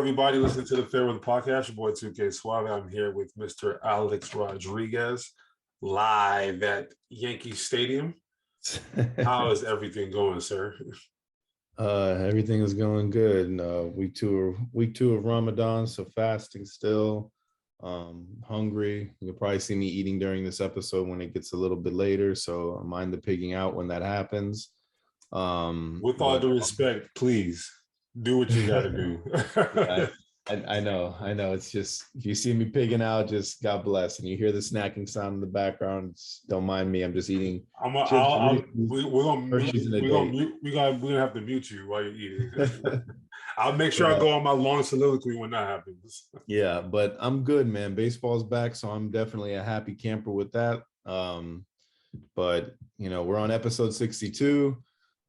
everybody listening to the Fairweather Podcast. Your boy 2K Suave. I'm here with Mr. Alex Rodriguez, live at Yankee Stadium. How is everything going, sir? Everything is going good. Week two of Ramadan, so fasting still. Hungry. You'll probably see me eating during this episode when it gets a little bit later. So mind the pigging out when that happens. With all due respect, please do what you got to do. I know. It's just, if you see me pigging out, just God bless. And you hear the snacking sound in the background, don't mind me. I'm just eating. We're gonna have to mute you while you're eating. I'll make sure I go on my long soliloquy when that happens. Yeah, but I'm good, man. Baseball's back, so I'm definitely a happy camper with that. But we're on episode 62.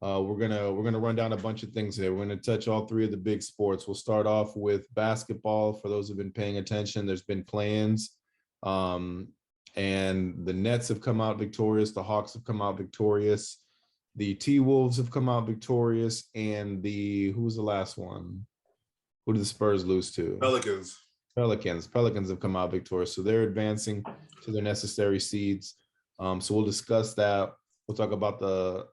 We're gonna run down a bunch of things today. We're gonna touch all three of the big sports. We'll start off with basketball. For those who've been paying attention, there's been play-ins, and the Nets have come out victorious. The Hawks have come out victorious. The T-Wolves have come out victorious, and who was the last one? Who did the Spurs lose to? Pelicans. Pelicans have come out victorious, so they're advancing to their necessary seeds. So we'll discuss that. We'll talk about the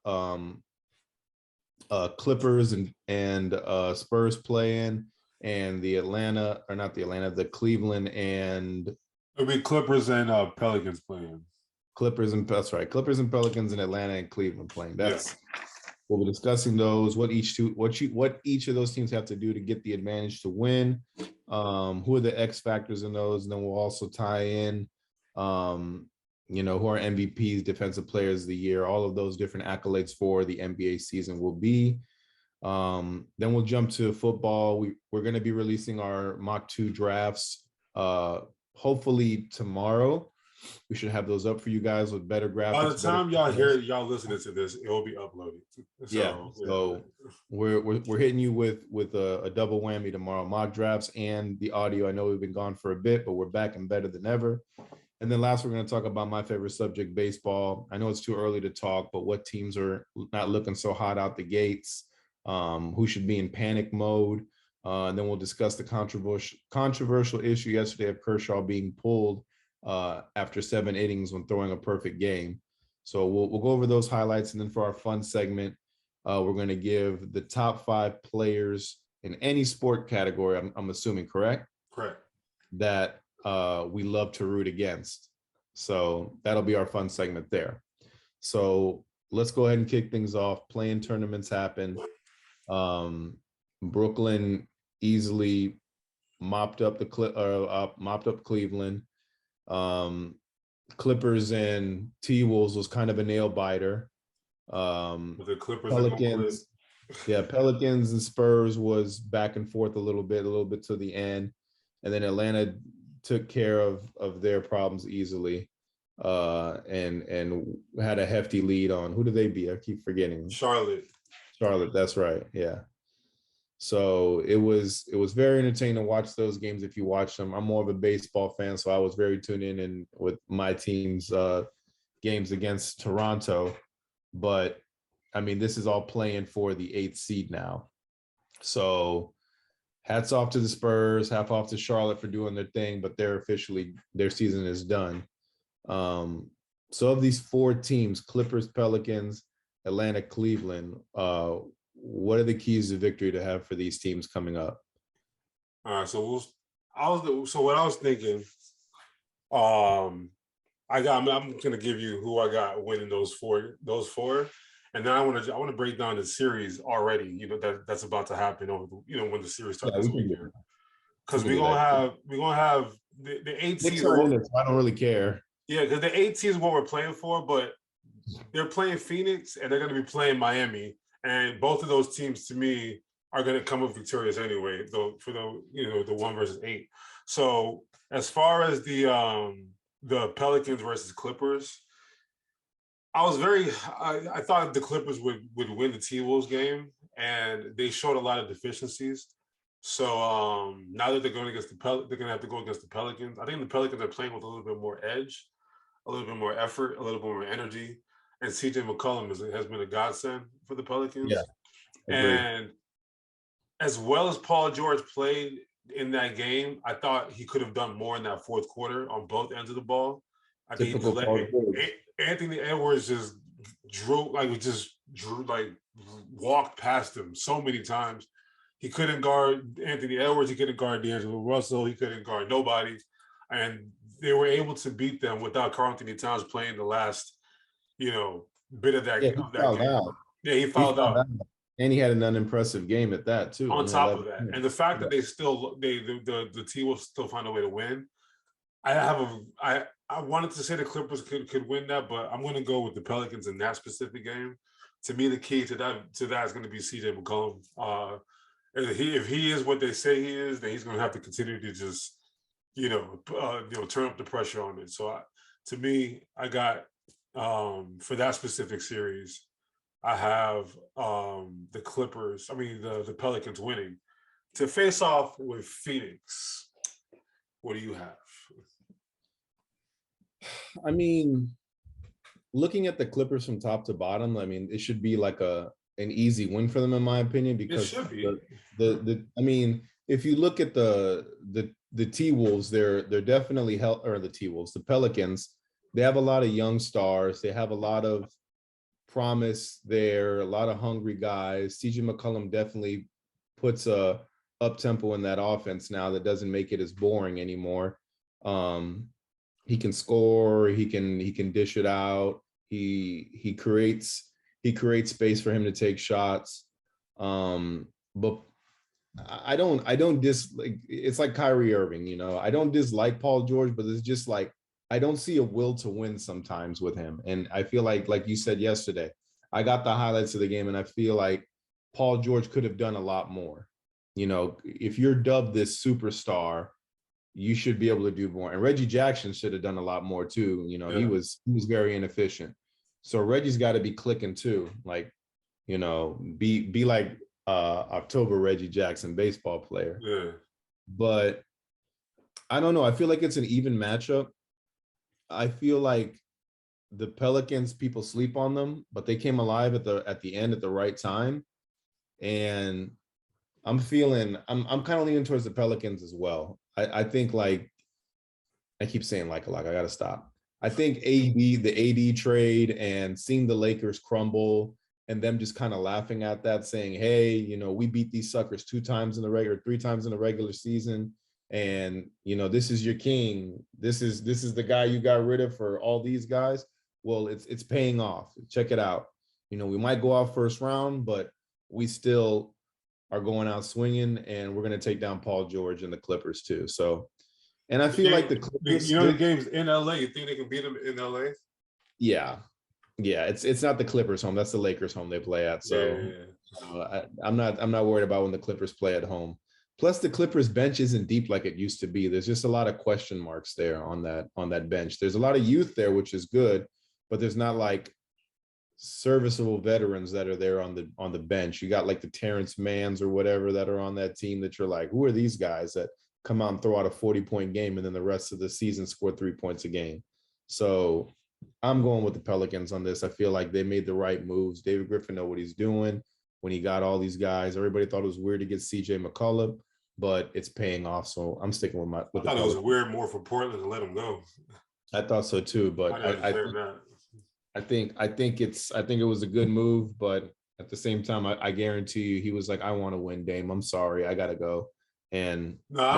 Clippers and Spurs play-in, and the Cleveland and it'll be Clippers and Pelicans playing. That's right. Clippers and Pelicans in Atlanta and Cleveland playing. We'll be discussing those. What each of those teams have to do to get the advantage to win. Who are the X factors in those, and then we'll also tie in, who are MVPs, defensive players of the year, all of those different accolades for the NBA season will be. Then we'll jump to football. We're going to be releasing our mock 2 drafts. Hopefully tomorrow. We should have those up for you guys with better graphics. By the time y'all listening to this, it will be uploaded. So we're hitting you with a double whammy tomorrow: mock drafts and the audio. I know we've been gone for a bit, but we're back and better than ever. And then last, we're going to talk about my favorite subject, baseball. I know it's too early to talk, but what teams are not looking so hot out the gates? Who should be in panic mode? And then we'll discuss the controversial issue yesterday of Kershaw being pulled after 7 innings when throwing a perfect game. So we'll go over those highlights, and then for our fun segment, we're going to give the top 5 players in any sport category. I'm assuming, correct? Correct. That we love to root against. So that'll be our fun segment there. So let's go ahead and kick things off. Play-in tournaments happen. Brooklyn easily mopped up Cleveland. Clippers and T-Wolves was kind of a nail biter. The Clippers, Pelicans and Spurs was back and forth a little bit to the end, and then Atlanta took care of their problems easily, and had a hefty lead on, who did they beat? I keep forgetting. Charlotte, that's right. Yeah. So it was very entertaining to watch those games if you watch them. I'm more of a baseball fan, so I was very tuned in with my team's games against Toronto. But I mean, this is all playing for the 8th seed now. So hats off to the Spurs, half off to Charlotte for doing their thing, but their season is done. So of these 4 teams, Clippers, Pelicans, Atlanta, Cleveland, what are the keys to victory to have for these teams coming up? All right, so what I was thinking, I'm gonna give you who I got winning those four, and then I want to break down the series already. That's about to happen over when the series starts this weekend. Because we're gonna have the 8 seeds. I don't really care. Yeah, because the 8 seeds is what we're playing for, but they're playing Phoenix and they're going to be playing Miami. And both of those teams, to me, are going to come up victorious anyway, though, for the 1 versus 8. So as far as the Pelicans versus Clippers, I thought the Clippers would win the T-Wolves game, and they showed a lot of deficiencies. So now that they're going against they're going to have to go against the Pelicans. I think the Pelicans are playing with a little bit more edge, a little bit more effort, a little bit more energy. And CJ McCollum has been a godsend for the Pelicans. Yeah, and as well as Paul George played in that game, I thought he could have done more in that fourth quarter on both ends of the ball. I think he just Typical Paul George. Anthony Edwards just walked past him so many times. He couldn't guard Anthony Edwards. He couldn't guard D'Angelo Russell. He couldn't guard nobody. And they were able to beat them without Karl Anthony Towns playing the last, bit of that, Yeah, of that game. out. Yeah, he fouled out. And he had an unimpressive game at that too. On top of that, and the fact that the team will still find a way to win. I wanted to say the Clippers could win that, but I'm going to go with the Pelicans in that specific game. To me, the key to that is going to be CJ McCollum. If he is what they say he is, then he's going to have to continue to just turn up the pressure on it. So to me, I got for that specific series, I have the Clippers. I mean the Pelicans winning to face off with Phoenix. What do you have? I mean, looking at the Clippers from top to bottom, I mean, it should be like an easy win for them, in my opinion, because it should be. I mean, if you look at the T-Wolves, they're definitely the Pelicans, they have a lot of young stars. They have a lot of promise there, a lot of hungry guys. CJ McCollum definitely puts a up-tempo in that offense now that doesn't make it as boring anymore. He can score, he can dish it out. He creates space for him to take shots. But I don't dislike, it's like Kyrie Irving, I don't dislike Paul George, but it's just like I don't see a will to win sometimes with him. And I feel like you said yesterday, I got the highlights of the game and I feel like Paul George could have done a lot more. If you're dubbed this superstar, you should be able to do more. And Reggie Jackson should have done a lot more too. He was very inefficient. So Reggie's got to be clicking too. Like, be like October Reggie Jackson, baseball player. Yeah. But I don't know. I feel like it's an even matchup. I feel like the Pelicans, people sleep on them, but they came alive at the end at the right time. And I'm kind of leaning towards the Pelicans as well. I think I keep saying like a lot. I got to stop. I think the AD trade and seeing the Lakers crumble and them just kind of laughing at that, saying, hey, we beat these suckers 3 times in the regular season. And, this is your king. This is the guy you got rid of for all these guys. Well, it's paying off. Check it out. We might go out first round, but we still are going out swinging, and we're going to take down Paul George and the Clippers too. So, and I feel like the Clippers, the game's in LA. You think they can beat them in LA? Yeah. It's not the Clippers home. That's the Lakers home they play at. So I'm not worried about when the Clippers play at home. Plus, the Clippers bench isn't deep like it used to be. There's just a lot of question marks there on that bench. There's a lot of youth there, which is good, but there's not like serviceable veterans that are there on the bench. You got like the Terrence Manns or whatever that are on that team that you're like, who are these guys that come out and throw out a 40-point game and then the rest of the season score 3 points a game? So I'm going with the Pelicans on this. I feel like they made the right moves. David Griffin know what he's doing when he got all these guys. Everybody thought it was weird to get CJ McCollum, but it's paying off. So I'm sticking with I thought it was weird more for Portland to let him go. I thought so too, but I think it was a good move, but at the same time, I guarantee you, he was like, "I want to win, Dame. I'm sorry, I gotta go." And no, I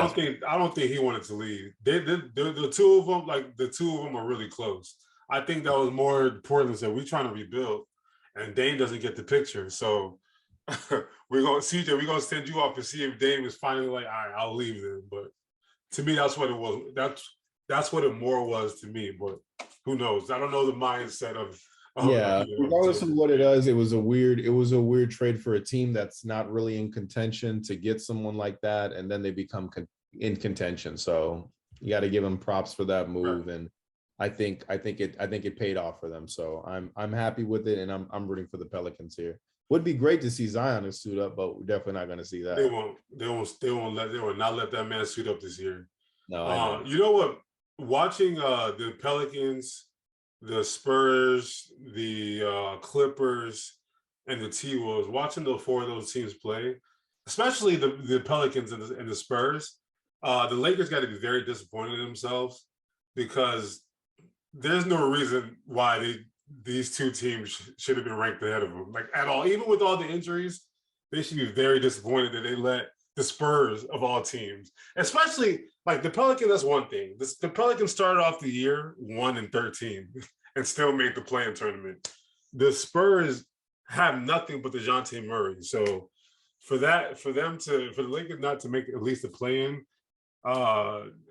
don't think he wanted to leave. The two of them are really close. I think that was more Portland said, "We're trying to rebuild," and Dame doesn't get the picture. So we're gonna send you off to see if Dame is finally like, "All right, I'll leave then." But to me, that's what it was. That's what it more was to me. But who knows? I don't know the mindset of regardless of what it is, it was a weird trade for a team that's not really in contention to get someone like that, and then they become in contention. So you got to give them props for that move, right. And I think it paid off for them. So I'm happy with it, and I'm rooting for the Pelicans here. Would be great to see Zion suit up, but we're definitely not going to see that. They will not let that man suit up this year. No, you know what? Watching the Pelicans, the Spurs, the Clippers, and the T-Wolves, watching the 4 of those teams play, especially the Pelicans and the Spurs, The Lakers got to be very disappointed in themselves because there's no reason why these two teams should have been ranked ahead of them, like at all. Even with all the injuries, they should be very disappointed that they let the Spurs of all teams, especially like the Pelicans. That's one thing. The Pelicans started off the year 1-13 and still made the play-in tournament. The Spurs have nothing but DeJounte Murray. So for the Lakers not to make at least a play-in,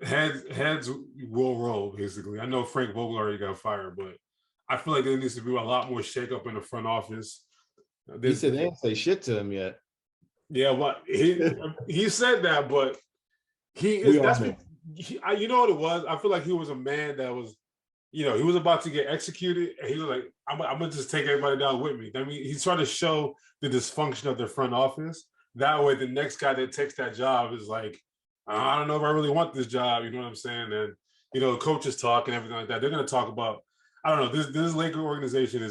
heads will roll basically. I know Frank Vogel already got fired, but I feel like there needs to be a lot more shakeup in the front office. He said they didn't say shit to him yet. Yeah, but he said that, but he is. You know what it was? I feel like he was a man that was, he was about to get executed, and he was like, I'm gonna just take everybody down with me. I mean, he's trying to show the dysfunction of the front office. That way, the next guy that takes that job is like, I don't know if I really want this job. You know what I'm saying? And coaches talk and everything like that. They're gonna talk about. I don't know. This Laker organization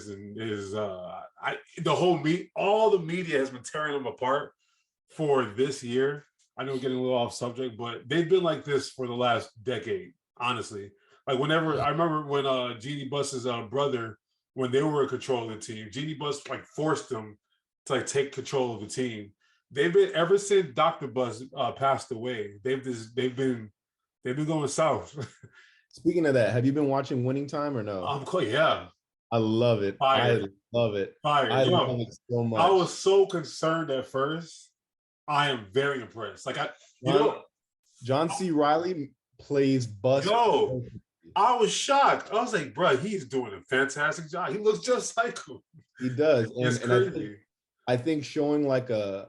all the media has been tearing them apart for this year. I know we're getting a little off subject, but they've been like this for the last decade, honestly. Like I remember when Jeannie Buss's brother, when they were in control of the team, Jeannie Buss like forced them to like take control of the team. They've been ever since Dr. Buss passed away. They've been going south. Speaking of that, have you been watching Winning Time or no? Yeah. I love it. Fire. I love it. Fire. I love it so much. I was so concerned at first. I am very impressed. Like John C. Reilly plays Buss. Yo, I was shocked. I was like, bro, he's doing a fantastic job. He looks just like him. He does. It's crazy. I think showing like a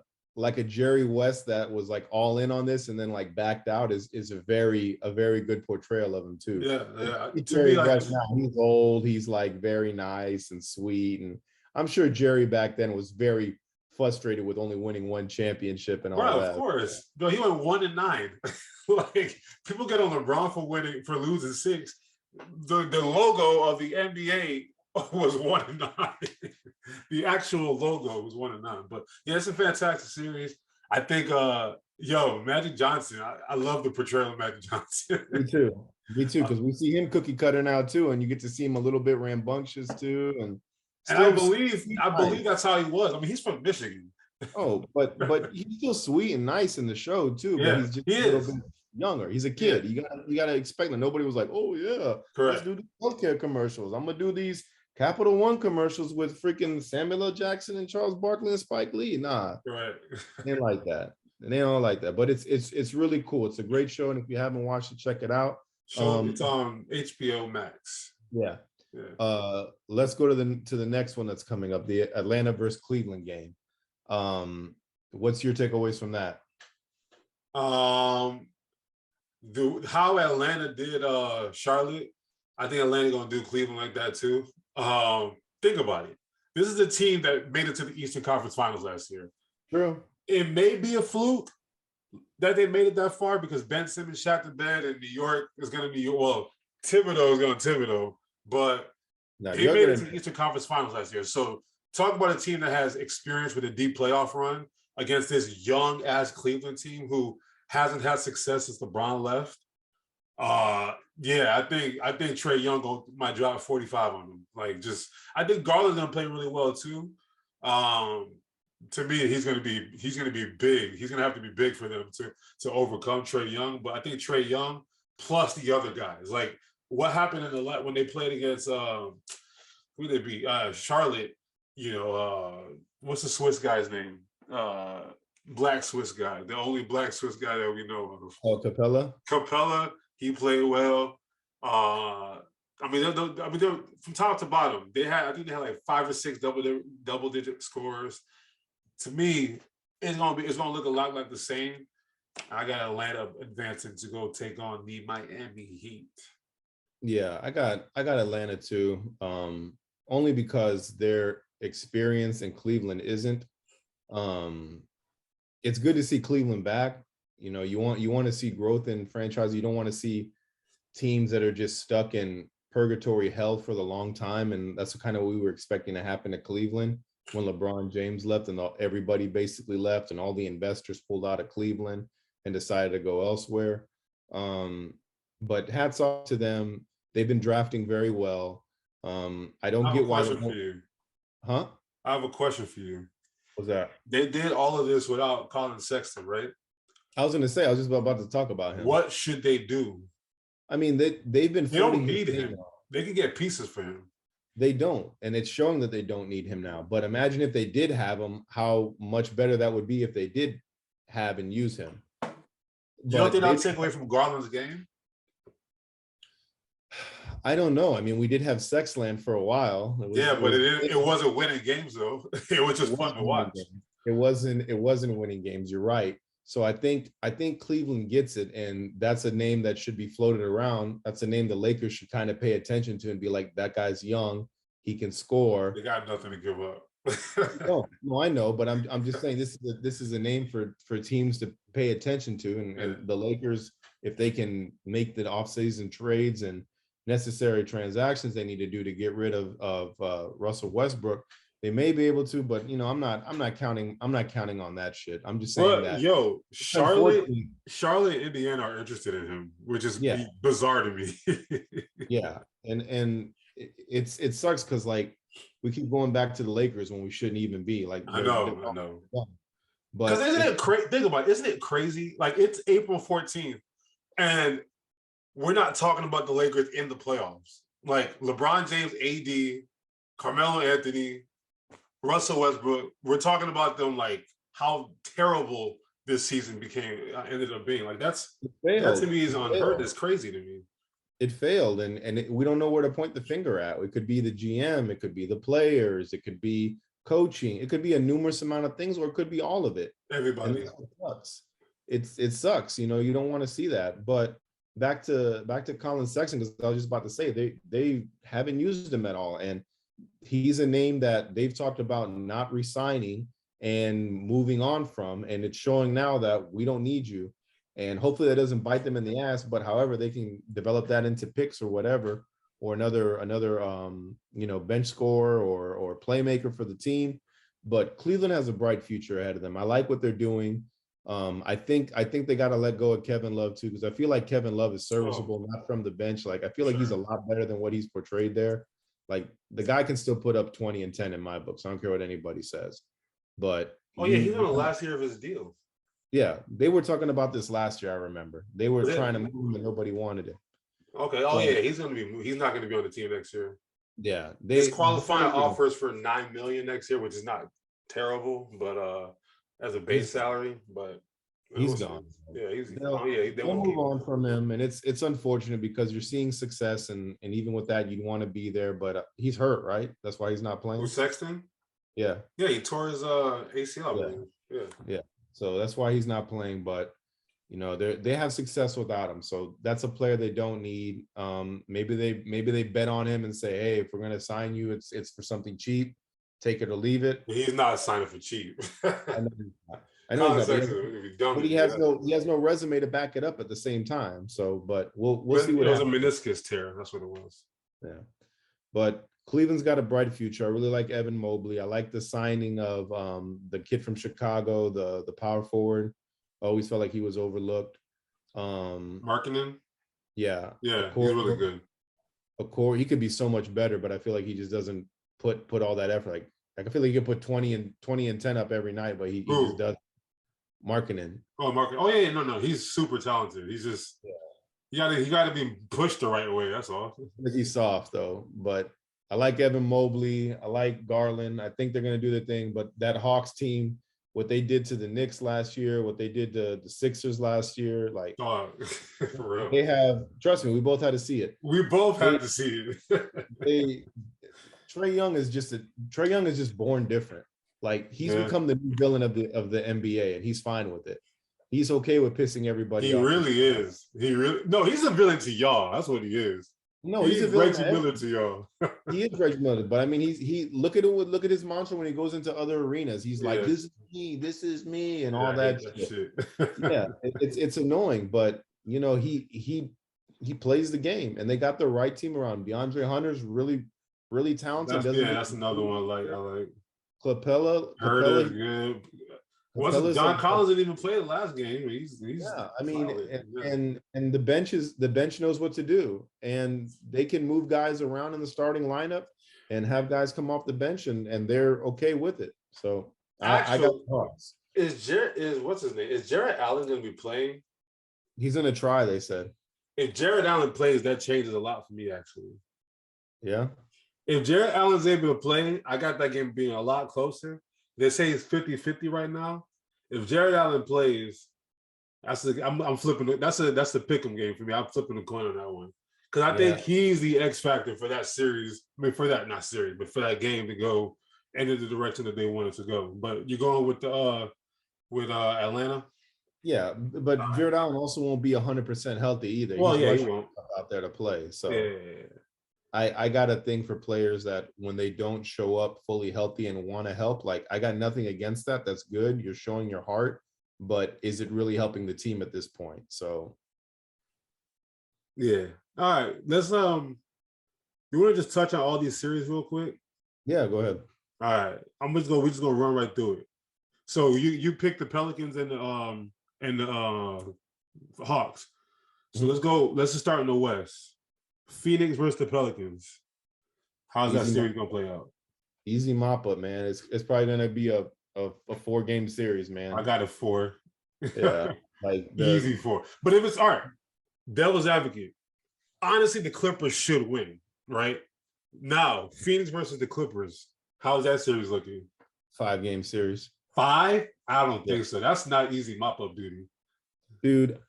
Jerry West that was like all in on this and then like backed out is a very good portrayal of him too. Yeah. He's old. He's like very nice and sweet, and I'm sure Jerry back then was very frustrated with only winning one championship and all that. Of course. No, he went 1-9. Like people get on LeBron for losing 6. The logo of the NBA was 1-9. The actual logo was 1-9. But yeah, it's a fantastic series. I think Magic Johnson, I love the portrayal of Magic Johnson. Me too, because we see him cookie cutter now too, and you get to see him a little bit rambunctious too. And I believe that's how he was. I mean, he's from Michigan. Oh, but he's still sweet and nice in the show too. Yeah, but he's just a little bit younger. He's a kid. Yeah. You gotta expect that. Nobody was like, oh yeah, correct. Let's do the healthcare commercials. I'm gonna do these Capital One commercials with freaking Samuel L. Jackson and Charles Barkley and Spike Lee. Nah, right. They ain't like that. They don't like that. But it's really cool. It's a great show, and if you haven't watched it, check it out. It's on HBO Max. Yeah. Let's go to the next one that's coming up, the Atlanta versus Cleveland game. What's your takeaways from that? How Atlanta did Charlotte, I think Atlanta gonna do Cleveland like that too. Think about it. This is a team that made it to the Eastern Conference Finals last year. True. It may be a fluke that they made it that far because Ben Simmons shot the bed and New York is going to be, Thibodeau is going to Thibodeau, but they made it to the Eastern Conference Finals last year. So talk about a team that has experience with a deep playoff run against this young-ass Cleveland team who hasn't had success since LeBron left. I think Trae Young might drop 45 on them. I think Garland's going to play really well too. To me, he's going to be big. He's going to have to be big for them to overcome Trae Young. But I think Trae Young plus the other guys, like what happened when they played against who they beat Charlotte. What's the Swiss guy's name? Black Swiss guy, the only Black Swiss guy that we know of. Oh, Capella. He played well. They're from top to bottom. I think they had like 5 or 6 double-digit scores. To me, it's gonna look a lot like the same. I got Atlanta advancing to go take on the Miami Heat. Yeah, I got Atlanta too. Only because their experience in Cleveland isn't. It's good to see Cleveland back. You want to see growth in franchise. You don't want to see teams that are just stuck in purgatory hell for the long time, and that's kind of what we were expecting to happen to Cleveland when LeBron James left and everybody basically left and all the investors pulled out of Cleveland. and decided to go elsewhere. But hats off to them. They've been drafting very well. I don't get why. For you. Huh? I have a question for you. What's that? They did all of this without Colin Sexton, right? I was going to say, I was just about to talk about him. What should they do? I mean, they've been. They don't need him. They can get pieces for him. They don't, and it's showing that they don't need him now. But imagine if they did have him, how much better that would be if they did have and use him. You don't think that'll take away from Garland's game? I don't know. I mean, we did have Sexland for a while. But it wasn't winning games though. It was just fun to watch. It wasn't winning games. You're right. So I think Cleveland gets it, and that's a name that should be floated around. That's a name the Lakers should kind of pay attention to and be like, that guy's young, he can score. They got nothing to give up. No, I know, but I'm just saying this is a name for teams to pay attention to, and the Lakers, if they can make the offseason trades and necessary transactions they need to do to get rid of Russell Westbrook, they may be able to, but I'm not counting on that shit. I'm just saying that. Yo, Charlotte and Indiana are interested in him, which is bizarre to me. Yeah, and it sucks because like we keep going back to the Lakers when we shouldn't even be. Like I know. But isn't it crazy? Think about it. Isn't it crazy? Like it's April 14th, and we're not talking about the Lakers in the playoffs. Like LeBron James, AD, Carmelo Anthony, Russell Westbrook, we're talking about them like how terrible this season ended up being. Like that to me is unheard. It's crazy to me. It failed, and we don't know where to point the finger at. It could be the GM, it could be the players, it could be coaching, it could be a numerous amount of things, or it could be all of it. Everybody. It sucks. You don't want to see that. But back to Colin Sexton, because I was just about to say they haven't used him at all, and he's a name that they've talked about not re-signing and moving on from, and it's showing now that we don't need you, and hopefully that doesn't bite them in the ass. But however, they can develop that into picks or whatever, or another bench scorer or playmaker for the team. But Cleveland has a bright future ahead of them. I like what they're doing. I think they got to let go of Kevin Love too, because I feel like Kevin Love is serviceable, not from the bench. Like I feel like he's a lot better than what he's portrayed there. Like the guy can still put up 20 and 10 in my books. I don't care what anybody says. But he's on the last year of his deal. Yeah, they were talking about this last year. I remember they were trying to move him and nobody wanted it. Okay. He's not gonna be on the team next year. Yeah, he's qualifying offers for $9 million next year, which is not terrible, but as a base salary, but he's gone. Yeah, they'll move on from him, and it's unfortunate because you're seeing success, and even with that, you'd want to be there, but he's hurt, right? That's why he's not playing. Who's Sexton? Yeah, he tore his ACL. Yeah. So that's why he's not playing, but they have success without him. So that's a player they don't need. Maybe they bet on him and say, hey, if we're gonna sign you, it's for something cheap. Take it or leave it. He's not signing for cheap. I know he's not, but he has no resume to back it up at the same time. So, but we'll see what happens. It was a meniscus tear. That's what it was. Yeah, but Cleveland's got a bright future. I really like Evan Mobley. I like the signing of the kid from Chicago, the power forward. I always felt like he was overlooked. Markkanen? Yeah. Yeah, he's really good. He could be so much better, but I feel like he just doesn't put all that effort. Like I feel like he could put 20 and 10 up every night, but he just doesn't. Markkanen. No. He's super talented. He's just you gotta be pushed the right way. That's all. He's soft though, but I like Evan Mobley. I like Garland. I think they're gonna do their thing. But that Hawks team, what they did to the Knicks last year, what they did to the Sixers last year, like for real. They have. Trust me, we both had to see it. We both had to see it. Trae Young is just born different. Like he's become the new villain of the NBA, and he's fine with it. He's okay with pissing everybody off. He really is. He's a villain to y'all. That's what he is. No, he's a villain to y'all. He is Reggie Miller, but I mean, he look at his mantra when he goes into other arenas. He's like, "This is me," and all that shit. Yeah, it's annoying, but he plays the game, and they got the right team around. DeAndre Hunter's really talented. That's another one. I like. Capella Herter's good. Wasn't John Collins didn't even play the last game? He's yeah. I mean, solid. and the bench knows what to do, and they can move guys around in the starting lineup and have guys come off the bench, and they're okay with it. So I got thoughts. What's his name? Is Jared Allen going to be playing? He's going to try. They said. If Jared Allen plays, that changes a lot for me, actually. Yeah. If Jared Allen's able to play, I got that game being a lot closer. They say it's 50-50 right now. If Jared Allen plays, I'm flipping. That's the pick'em game for me. I'm flipping the coin on that one because I think he's the X factor for that series. I mean, for that not series, but for that game to go into the direction that they wanted to go. But you're going with Atlanta. Yeah, but Jared Allen also won't be 100% healthy either. Well, he won't out there to play. So yeah. I got a thing for players that when they don't show up fully healthy and want to help, like I got nothing against that. That's good. You're showing your heart, but is it really helping the team at this point? So yeah. All right. Let's you want to just touch on all these series real quick? Yeah, go ahead. All right. we're just gonna run right through it. So you picked the Pelicans and the Hawks. So let's just start in the West. Phoenix versus the Pelicans. How's that series gonna play out? Easy mop up, man. It's probably gonna be a 4-game series, man. I got a 4. Yeah, like easy 4. But if it's all right, devil's advocate. Honestly, the Clippers should win, right? Now, Phoenix versus the Clippers. How's that series looking? 5-game series. 5? I don't think so. That's not easy mop up duty. Dude,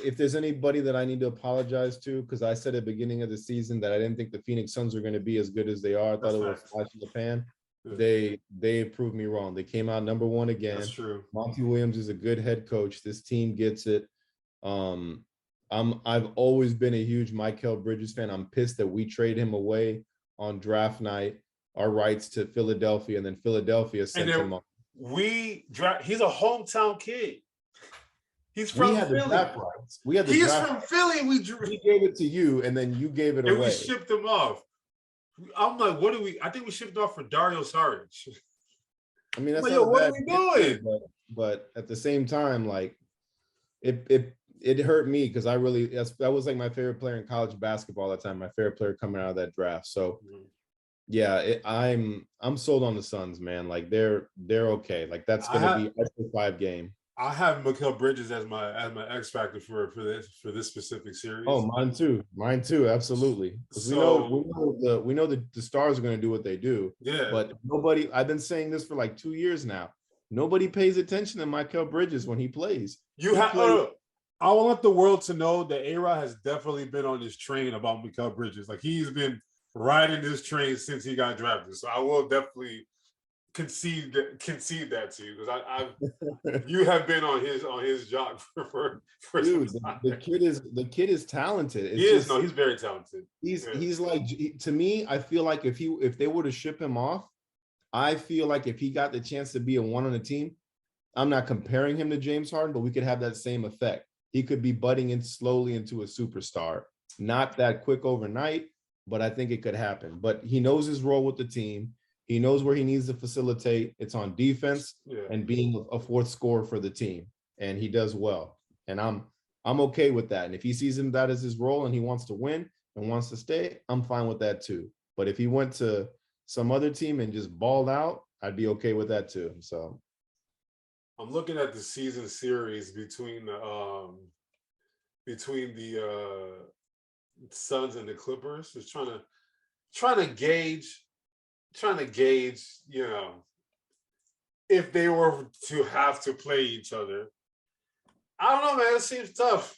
if there's anybody that I need to apologize to, because I said at the beginning of the season that I didn't think the Phoenix Suns were going to be as good as they are. I thought it was a flash in the pan. Yeah. They proved me wrong. They came out number 1 again. That's true. Monty Williams is a good head coach. This team gets it. I've always been a huge Mikal Bridges fan. I'm pissed that we trade him away on draft night, our rights to Philadelphia, and then Philadelphia sent him off. He's a hometown kid. He's from Philly. He's from Philly. We gave it to you, and then you gave it away. And we shipped him off. I'm like, I think we shipped off for Dario Saric. I mean, that's like, what are we doing? But at the same time, like, it hurt me because that was like my favorite player in college basketball at the time. My favorite player coming out of that draft. So. Yeah, I'm sold on the Suns, man. Like they're okay. Like that's gonna be a 5-game. I have Mikal Bridges as my X factor for this specific series. Oh, mine too, absolutely. So, we know the Stars are gonna do what they do. Yeah. But nobody. I've been saying this for like 2 years now. Nobody pays attention to Mikal Bridges when he plays. I want the world to know that A-Rod has definitely been on this train about Mikal Bridges. Like he's been riding this train since he got drafted. So I will definitely concede that to you because you have been on his job for dude, the kid is talented. He's very talented. He's like, to me, I feel like if they were to ship him off, I feel like if he got the chance to be a 1 on a team, I'm not comparing him to James Harden, but we could have that same effect. He could be budding in slowly into a superstar. Not that quick overnight, but I think it could happen. But he knows his role with the team. He knows where he needs to facilitate. It's on defense and being a 4th scorer for the team. And he does well. And I'm okay with that. And if he sees him that as his role and he wants to win and wants to stay, I'm fine with that too. But if he went to some other team and just balled out, I'd be okay with that too. So I'm looking at the season series between the Suns and the Clippers. Just trying to gauge, you know, if they were to have to play each other. I don't know, man. It seems tough.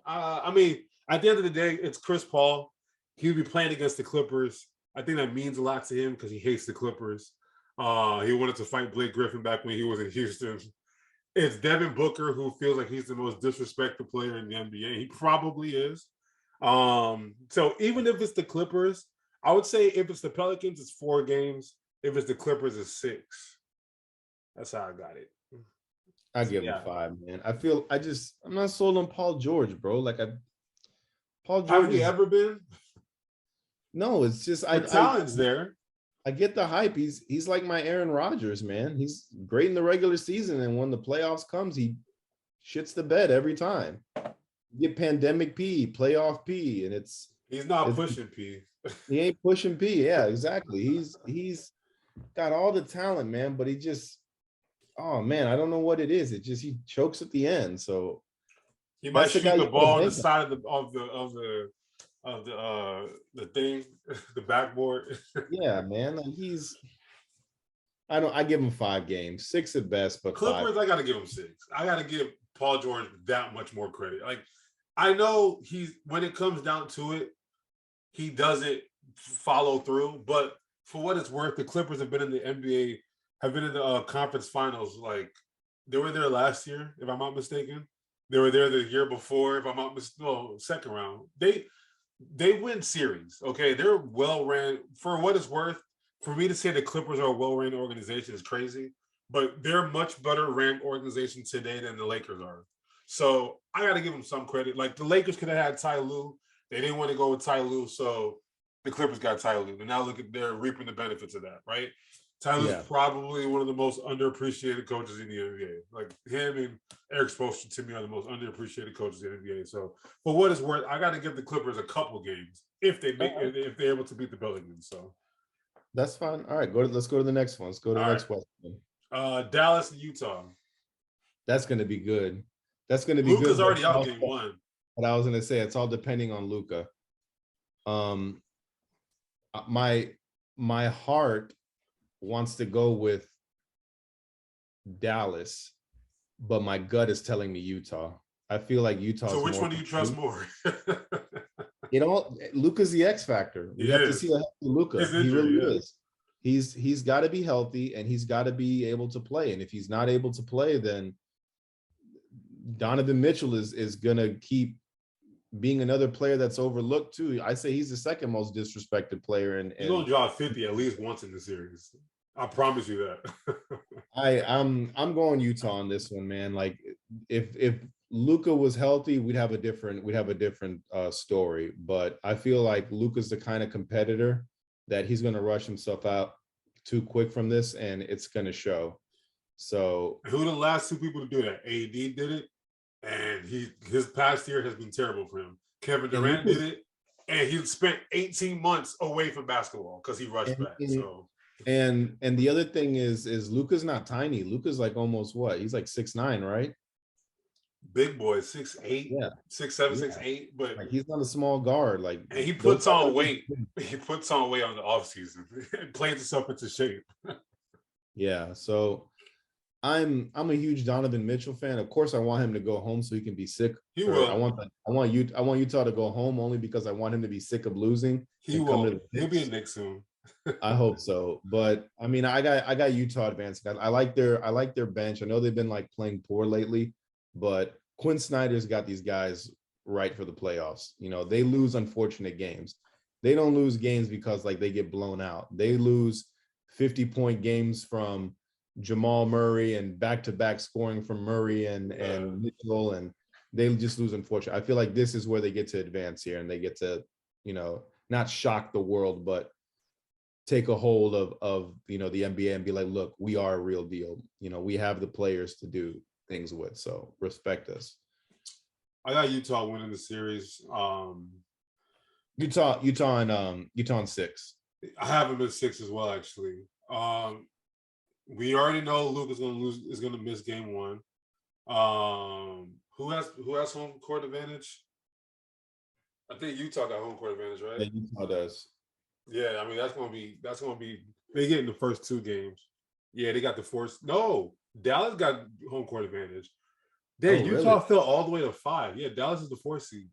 I mean, at the end of the day, it's Chris Paul. He'll be playing against the Clippers. I think that means a lot to him because he hates the Clippers. He wanted to fight Blake Griffin back when he was in Houston. It's Devin Booker, who feels like he's the most disrespected player in the NBA. He probably is. So even if it's the Clippers, I would say if it's the Pelicans, it's 4 games. If it's the Clippers, it's 6. That's how I got it. I give him 5, man. I'm not sold on Paul George, bro. Paul George. Have we ever been? No, it's just the talent's there. I get the hype. He's like my Aaron Rodgers, man. He's great in the regular season, and when the playoffs comes, he shits the bed every time. You get pandemic P, playoff P, and he's not pushing P. He ain't pushing P. Yeah, exactly. He's got all the talent, man, but he just, oh man, I don't know what it is. It just he chokes at the end. So he might shoot the ball on the side of the thing, the backboard. Yeah, man. Like I give him 5 games, 6 at best, but Clippers, 5. I gotta give him 6. I gotta give Paul George that much more credit. Like, I know when it comes down to it, he doesn't follow through, but for what it's worth, the Clippers have been in the NBA, have been in the conference finals. Like, they were there last year, if I'm not mistaken. They were there the year before, if I'm not mistaken. No, second round. They win series. Okay, they're well ran. For what it's worth, for me to say the Clippers are a well ran organization is crazy, but they're a much better ran organization today than the Lakers are. So I got to give them some credit. Like, the Lakers could have had Ty Lue. They didn't want to go with Ty Lue, so the Clippers got Ty Lue. And now look at, they're reaping the benefits of that, right? Ty Lue's probably one of the most underappreciated coaches in the NBA. Like, him and Eric Spoelstra, to me, are the most underappreciated coaches in the NBA. So for what it's worth, I got to give the Clippers a couple games if they're able to beat the Pelicans. So that's fine. All right, let's go to the next one. Let's go to the next question. Dallas and Utah. That's going to be good. That's going to be Luka's good. already out game 1. But I was going to say it's all depending on Luka. My heart wants to go with Dallas, but my gut is telling me Utah. I feel like Utah. So which one do you trust more? Luka's the X factor. We have to see a healthy Luka. He really is. He's got to be healthy and he's got to be able to play. And if he's not able to play, then Donovan Mitchell is gonna keep being another player that's overlooked too. I say he's the second most disrespected player. And he's gonna drop 50 at least once in the series. I promise you that. I'm going Utah on this one, man. Like, if Luka was healthy, we'd have a different story. But I feel like Luka's the kind of competitor that he's gonna rush himself out too quick from this, and it's gonna show. So who the last 2 people to do that? AD did it, and his past year has been terrible for him. Kevin Durant did it, and he spent 18 months away from basketball because he rushed back. So and the other thing is Luka's not tiny. Luka's like almost what? He's like 6'9", right? Big boy, 6'8", 6'7", 6'8", but like, he's not a small guard. Like, and he puts on weight. He puts on weight on the offseason and plays himself into shape. Yeah, so I'm a huge Donovan Mitchell fan. Of course, I want him to go home so he can be sick. He will. I want Utah to go home only because I want him to be sick of losing. He will. He'll be a Knicks soon. I hope so. But I mean, I got Utah advancing. I like their bench. I know they've been like playing poor lately, but Quinn Snyder's got these guys right for the playoffs. You know, they lose unfortunate games. They don't lose games because like they get blown out. They lose 50-point games from Jamal Murray and back-to-back scoring from Murray and Mitchell, and they just lose unfortunately. I feel like this is where they get to advance here and they get to, you know, not shock the world, but take a hold of you know, the NBA and be like, look, we are a real deal. You know, we have the players to do things with, so respect us. I got Utah winning the series. Utah in 6. I have them at 6 as well, actually. We already know Luke is going to miss game 1. Who has home court advantage? I think Utah got home court advantage, right? Yeah, Utah does. Yeah, I mean that's gonna be they get in the first 2 games. Yeah, they got the force. No, Dallas got home court advantage. Utah really? Fell all the way to 5. Yeah, Dallas is the 4th seed.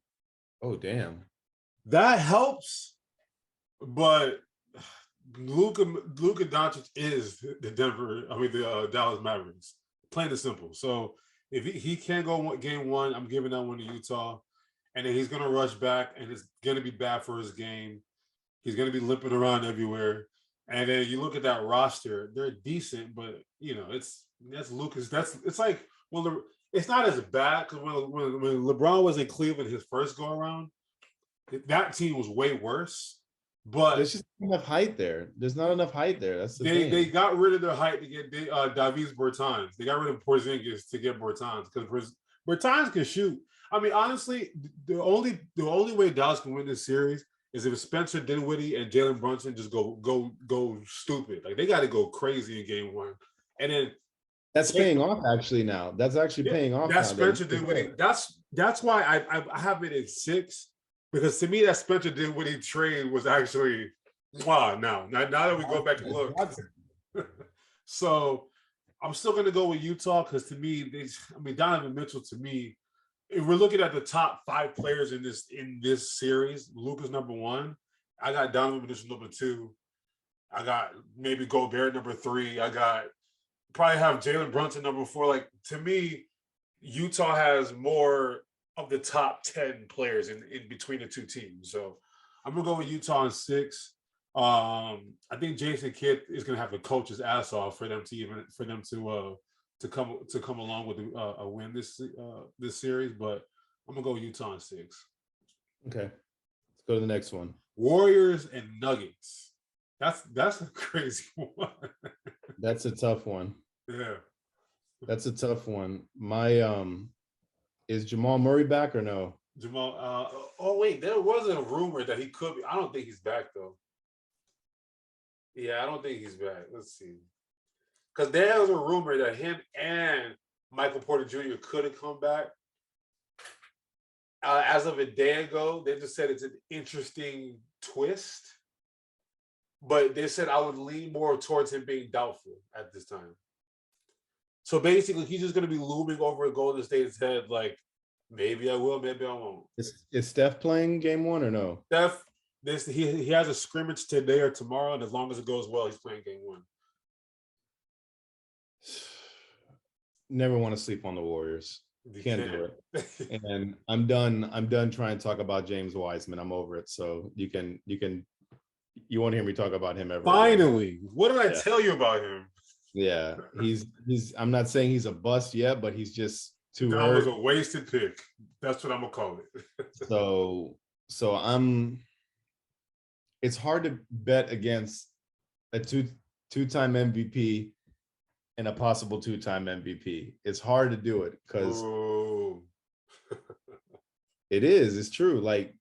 Oh, damn. That helps, but Luka Doncic is the Dallas Mavericks. Plain and simple. So if he can't go game 1, I'm giving that one to Utah, and then he's gonna rush back, and it's gonna be bad for his game. He's gonna be limping around everywhere, and then you look at that roster; they're decent, but you know that's Lucas. It's like it's not as bad because when LeBron was in Cleveland his first go around, that team was way worse. But there's just not enough height there. There's not enough height there. That's the thing. they got rid of their height to get Davis Bertans. They got rid of Porzingis to get Bertans because Bertans can shoot. I mean, honestly, the only way Dallas can win this series is if Spencer Dinwiddie and Jalen Brunson just go stupid. Like they got to go crazy in game one, and then that's paying off actually now. That's actually paying off. That's Spencer Dinwiddie. That's why I have it at 6 because to me that Spencer Dinwiddie trade was actually wow. Now that we go back and look, so I'm still going to go with Utah because to me, Donovan Mitchell to me. If we're looking at the top 5 players in this series, Luka's number 1. I got Donovan Mitchell number 2. I got maybe Gobert number 3. I got probably have Jalen Brunson number 4. Like to me, Utah has more of the top 10 players in between the 2 teams. So I'm gonna go with Utah in 6. I think Jason Kidd is gonna have to coach his ass off for them to come along with a win this series, but I'm gonna go with Utah in 6. Okay, let's go to the next one. Warriors and Nuggets. That's a crazy one. That's a tough one. Yeah, that's a tough one. My is Jamal Murray back or no? Jamal. Oh wait, there was a rumor that he could be. I don't think he's back though. Yeah, I don't think he's back. Let's see. Because there was a rumor that him and Michael Porter Jr. could have come back. As of a day ago, they just said it's an interesting twist. But they said I would lean more towards him being doubtful at this time. So basically, he's just going to be looming over Golden State's head like, maybe I will, maybe I won't. Is Steph playing game 1 or no? Steph, he has a scrimmage today or tomorrow, and as long as it goes well, he's playing game 1. Never want to sleep on the Warriors. Can't do it. And I'm done trying to talk about James Wiseman. I'm over it. So you won't hear me talk about him ever. Finally. Again. What did I tell you about him? Yeah, he's I'm not saying he's a bust yet, but he's just too that hurt. Was a wasted pick. That's what I'm gonna call it. so it's hard to bet against a two-time MVP and a possible 2-time MVP. It's hard to do it because it's true. Like,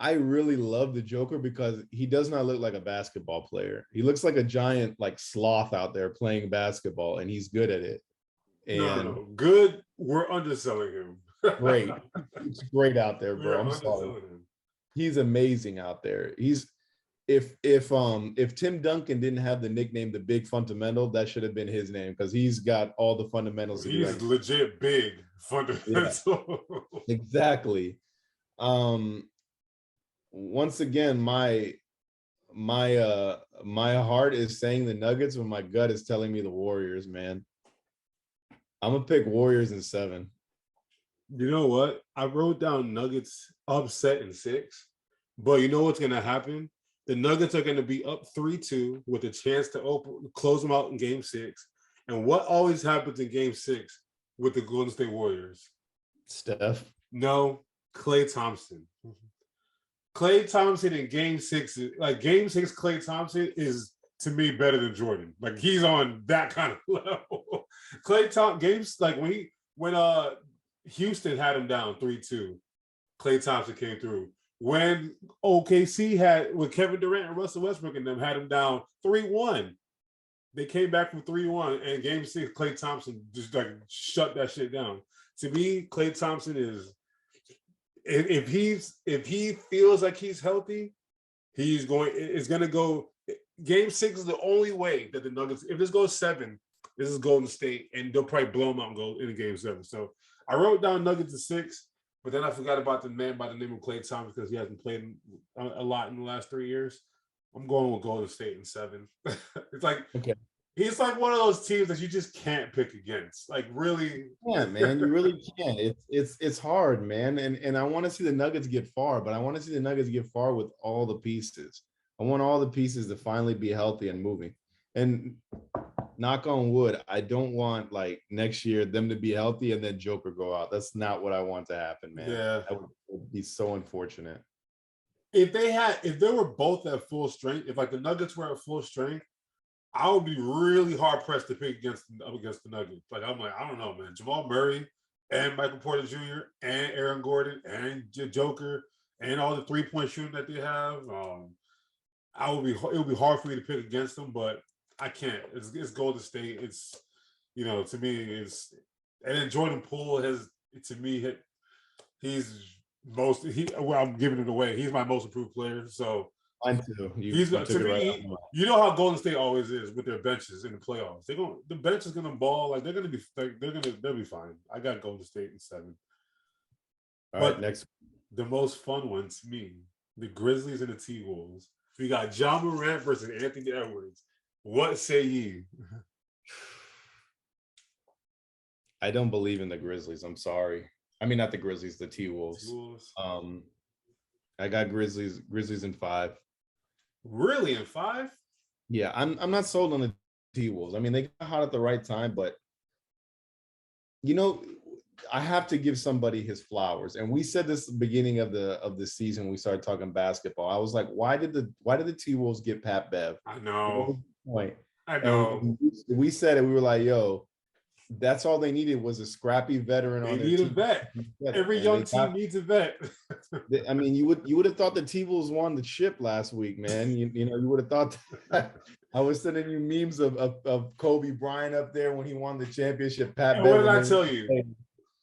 I really love the Joker because he does not look like a basketball player. He looks like a giant like sloth out there playing basketball, and he's good at it. And no. Good, we're underselling him. Great. He's great out there, bro. I'm sorry. He's amazing out there. If Tim Duncan didn't have the nickname the Big Fundamental, that should have been his name because he's got all the fundamentals. He's legit big fundamental. Yeah, exactly. Once again, my heart is saying the Nuggets when my gut is telling me the Warriors, man. I'm gonna pick Warriors in 7. You know what? I wrote down Nuggets upset in 6, but you know what's gonna happen? The Nuggets are gonna be up 3-2 with a chance to close them out in Game 6. And what always happens in Game 6 with the Golden State Warriors? Steph? No, Klay Thompson. Klay Thompson in Game 6, like Game 6, Klay Thompson is to me better than Jordan. Like he's on that kind of level. Klay Thompson games like when Houston had him down 3-2, Klay Thompson came through. When OKC with Kevin Durant and Russell Westbrook and them had him down 3-1, they came back from 3-1, and Game 6, Klay Thompson just like shut that shit down. To me, Klay Thompson is. If he feels like he's healthy, it's going to go. Game 6 is the only way that the Nuggets. If this goes 7, this is Golden State, and they'll probably blow them out and go into Game 7. So I wrote down Nuggets at 6, but then I forgot about the man by the name of Klay Thompson because he hasn't played a lot in the last 3 years. I'm going with Golden State in 7. It's like he's like one of those teams that you just can't pick against. Like really, yeah, man, you really can't. It's hard, man. And I want to see the Nuggets get far, but I want to see the Nuggets get far with all the pieces. I want all the pieces to finally be healthy and moving. And knock on wood, I don't want like next year them to be healthy and then Joker go out. That's not what I want to happen, man. Yeah, that would be so unfortunate. if they were both at full strength, if like the Nuggets were at full strength, I would be really hard pressed to pick against the Nuggets. Like I'm like, I don't know, man. Jamal Murray and Michael Porter Jr. and Aaron Gordon and Joker and all the 3-point shooting that they have. It would be hard for me to pick against them, but I can't. It's Golden State. It's to me it's and then Jordan Poole has to me I'm giving it away. He's my most improved player. So mine too. He's to me. You know how Golden State always is with their benches in the playoffs. The bench is gonna ball like they'll be fine. I got Golden State in 7. All right, next. The most fun one to me, the Grizzlies and the T-Wolves. We got John Morant versus Anthony Edwards. What say ye? I don't believe in the Grizzlies. I'm sorry. I mean, not the Grizzlies, the T-Wolves. I got Grizzlies in 5. Really, in 5? Yeah, I'm not sold on the T-Wolves. I mean, they got hot at the right time, but I have to give somebody his flowers. And we said this at the beginning of the season when we started talking basketball. I was like, why did the T-Wolves get Pat Bev? I know. Point. I know. And we said it. We were like, yo, that's all they needed was a scrappy veteran on their team. They need a vet. Every young team needs a vet. I mean, you would have thought the T-Wolves won the chip last week, man. You would have thought that. I was sending you memes of Kobe Bryant up there when he won the championship. Pat Bev. What did I tell you?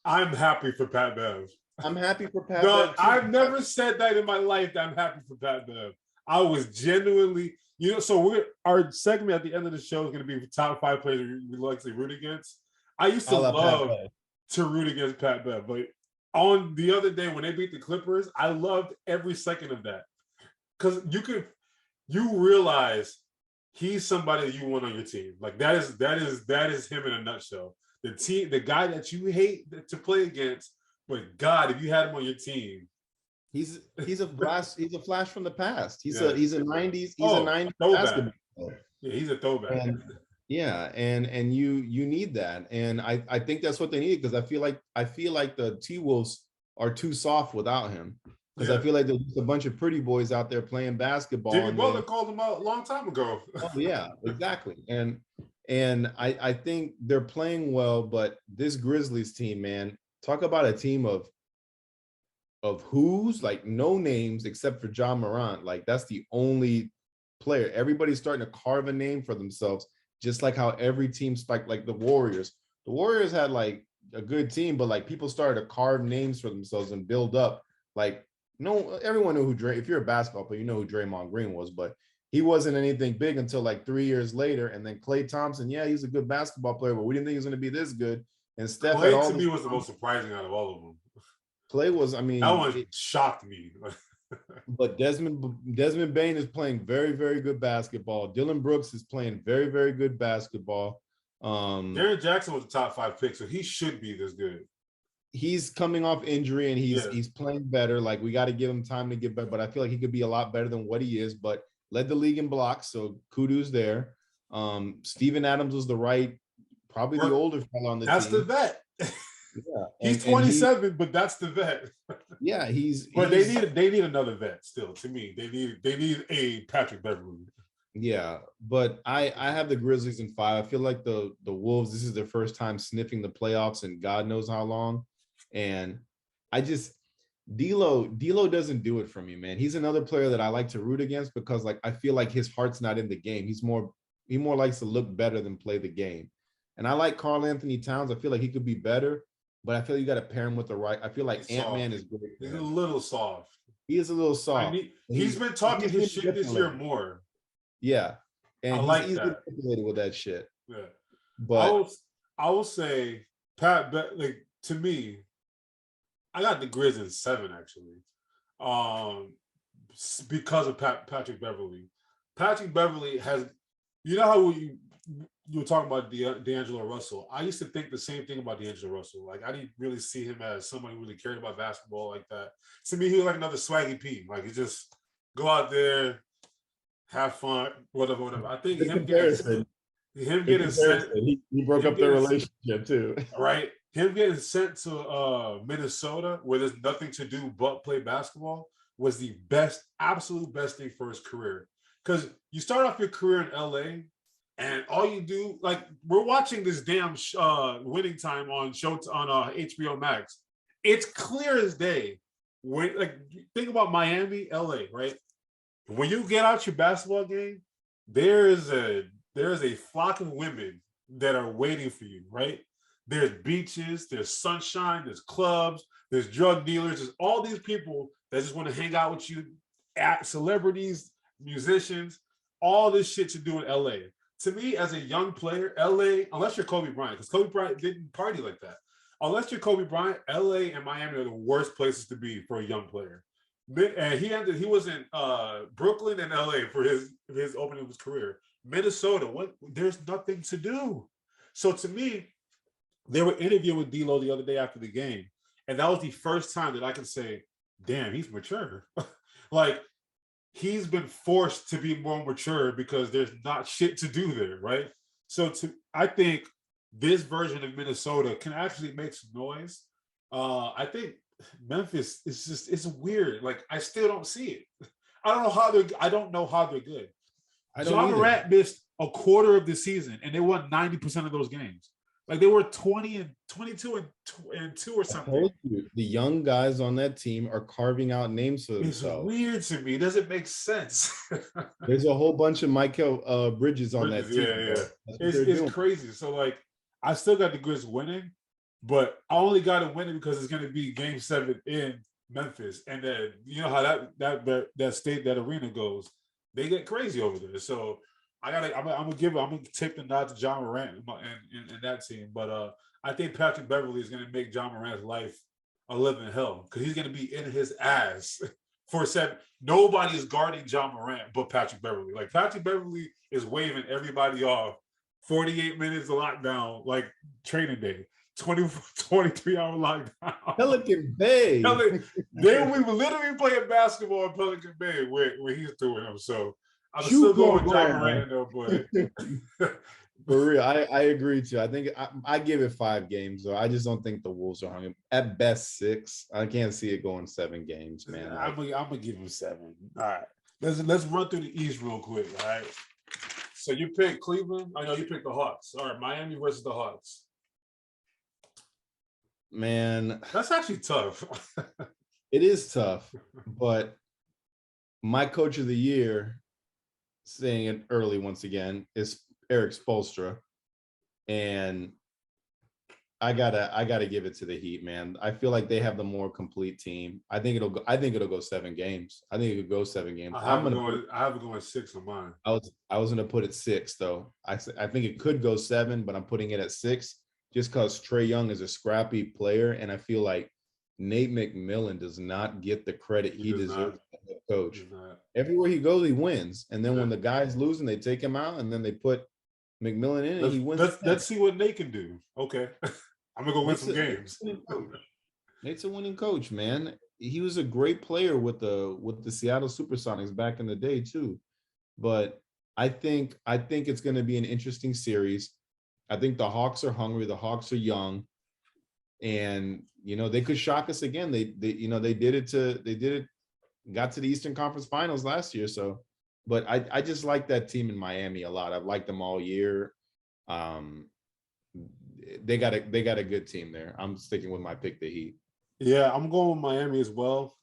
I'm happy for Pat Bev. I'm happy for Pat Bev. Too. I've never said that in my life that I'm happy for Pat Bev. I was genuinely, so our segment at the end of the show is going to be top 5 players we like to root against. I used to love to root against Pat Bev, but on the other day when they beat the Clippers, I loved every second of that. Because you realize he's somebody that you want on your team. Like that is him in a nutshell. The guy that you hate to play against, but God, if you had him on your team, he's a flash from the past. He's a 90s throwback. basketball player. Yeah, he's a throwback. And you need that, and I think that's what they need, because I feel like the T-Wolves are too soft without him, because I feel like there's just a bunch of pretty boys out there playing basketball. Jimmy Butler called him out a long time ago. Oh yeah, exactly. And I think they're playing well, but this Grizzlies team, man, talk about a team of who's like no names except for John Morant. Like that's the only player. Everybody's starting to carve a name for themselves, just like how every team spiked, like the Warriors. The Warriors had like a good team, but like people started to carve names for themselves and build up. Like everyone knew who if you're a basketball player, you know who Draymond Green was, but he wasn't anything big until like 3 years later. And then Klay Thompson, yeah, he's a good basketball player, but we didn't think he was going to be this good. And Steph Klay to me was the most surprising out of all of them. Klay was, I mean, that one shocked me. But Desmond Bane is playing very, very good basketball. Dylan Brooks is playing very, very good basketball. Jaren Jackson was a top 5 pick, so he should be this good. He's coming off injury and he's playing better. Like we got to give him time to get better, but I feel like he could be a lot better than what he is. But led the league in blocks, so kudos there. Steven Adams was probably the older fellow on the team. That's the vet. Yeah, he's 27, but that's the vet. Yeah, they need another vet still. To me, they need a Patrick Beverly. Yeah, but I have the Grizzlies in 5. I feel like the Wolves, this is their first time sniffing the playoffs in God knows how long, and D'Lo doesn't do it for me, man. He's another player that I like to root against because like I feel like his heart's not in the game. He more likes to look better than play the game. And I like Karl Anthony Towns. I feel like he could be better, but I feel like you got to pair him with the right. I feel like Ant-Man is great. He's a little soft. He is a little soft. He's been talking his shit this year more. Yeah, and I like he's that. Manipulated with that shit. Yeah, but I will say like to me, I got the Grizz in 7 actually, because of Patrick Beverly. Patrick Beverly has, how you were talking about D'Angelo Russell. I used to think the same thing about D'Angelo Russell. Like I didn't really see him as someone who really cared about basketball like that. To me, he was like another Swaggy P. Like he just go out there, have fun, whatever. I think him getting sent. He broke up their relationship too. Right. Him getting sent to Minnesota where there's nothing to do but play basketball. was the best, absolute best thing for his career. Because you start off your career in LA, and all you do, like, we're watching this damn Winning Time on HBO Max. It's clear as day. When, like, think about Miami, LA, right? When you get out your basketball game, there is a flock of women that are waiting for you, right? There's beaches, there's sunshine, there's clubs, there's drug dealers, there's all these people that just want to hang out with you, celebrities, musicians, all this shit to do in LA. To me, as a young player, LA, unless you're Kobe Bryant, because Kobe Bryant didn't party like that. Unless you're Kobe Bryant, LA and Miami are the worst places to be for a young player. And he was in Brooklyn and LA for his opening of his career. Minnesota, there's nothing to do. So to me, they were interviewing with D'Lo the other day after the game, and that was the first time that I can say, damn, he's mature. Like, he's been forced to be more mature because there's not shit to do there, right? So I think this version of Minnesota can actually make some noise. I think Memphis is it's weird. Like, I still don't see it. I don't know how they're good. Ja Morant missed a quarter of the season, and they won 90% of those games. Like, they were 20 and 22 and 2 or something. The young guys on that team are carving out names for themselves. It's weird to me. It doesn't make sense. There's a whole bunch of Michael Bridges on that team. Yeah. It's crazy. So, like, I still got the Grizz winning, but I only got to win it because it's going to be Game 7 in Memphis, and then you know how that arena goes. They get crazy over there. So I'm gonna take the nod to Ja Morant in that team, but I think Patrick Beverly is gonna make Ja Morant's life a living hell because he's gonna be in his ass for 7. Nobody's guarding Ja Morant but Patrick Beverly. Like, Patrick Beverly is waving everybody off. 48 minutes of lockdown, like training day. 23-hour lockdown. Pelican Bay. They were literally playing basketball in Pelican Bay where he's doing them. So I'm still going with Ja Morant though, but for real, I agree too. I think I give it 5 games though. I just don't think the Wolves are hungry. At best 6. I can't see it going 7 games, man. I'm gonna give him 7. All right, let's run through the East real quick. All right. So you picked Cleveland. I know you picked the Hawks. All right, Miami versus the Hawks. Man, that's actually tough. It is tough, but my coach of the year, saying it early once again, is Eric Spoelstra, and I gotta give it to the Heat, man. I feel like they have the more complete team. I think it'll go 7 games. I think it could go 7 games. I have it going 6 on mine. I was gonna put it 6 though. I think it could go 7, but I'm putting it at 6 just because Trae Young is a scrappy player, and I feel like Nate McMillan does not get the credit he deserves as a coach. Everywhere he goes, he wins, and then when the guy's losing, they take him out, and then they put McMillan in, and he wins. Let's see what Nate can do. Okay, I'm gonna go win some games. Nate's a winning coach, man. He was a great player with the Seattle SuperSonics back in the day too. But I think it's going to be an interesting series. I think the Hawks are hungry. The Hawks are young, and they could shock us again. They got to the Eastern Conference Finals last year. So, but I just like that team in Miami a lot. I've liked them all year. They got a good team there. I'm sticking with my pick, the Heat. Yeah, I'm going with Miami as well.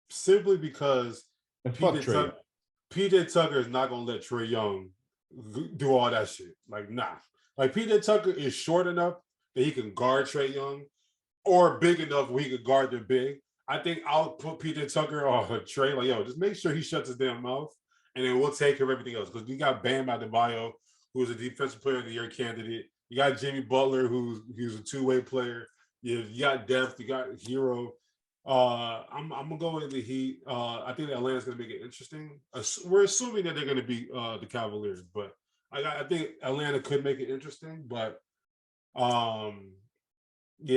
Simply because PJ Tucker is not gonna let Trae Young do all that shit. Like, nah. Like, PJ Tucker is short enough that he can guard Trae Young, or big enough where he could guard the big. I think I'll put PJ Tucker on Trae. Like, yo, just make sure he shuts his damn mouth, and then we'll take care of everything else. Because we got Bam Adebayo, who's a defensive player of the year candidate. You got Jimmy Butler, who's a two-way player. You got depth. You got Hero. I'm gonna go with the Heat. I think Atlanta's gonna make it interesting. We're assuming that they're gonna beat the Cavaliers, but I think Atlanta could make it interesting. But yeah,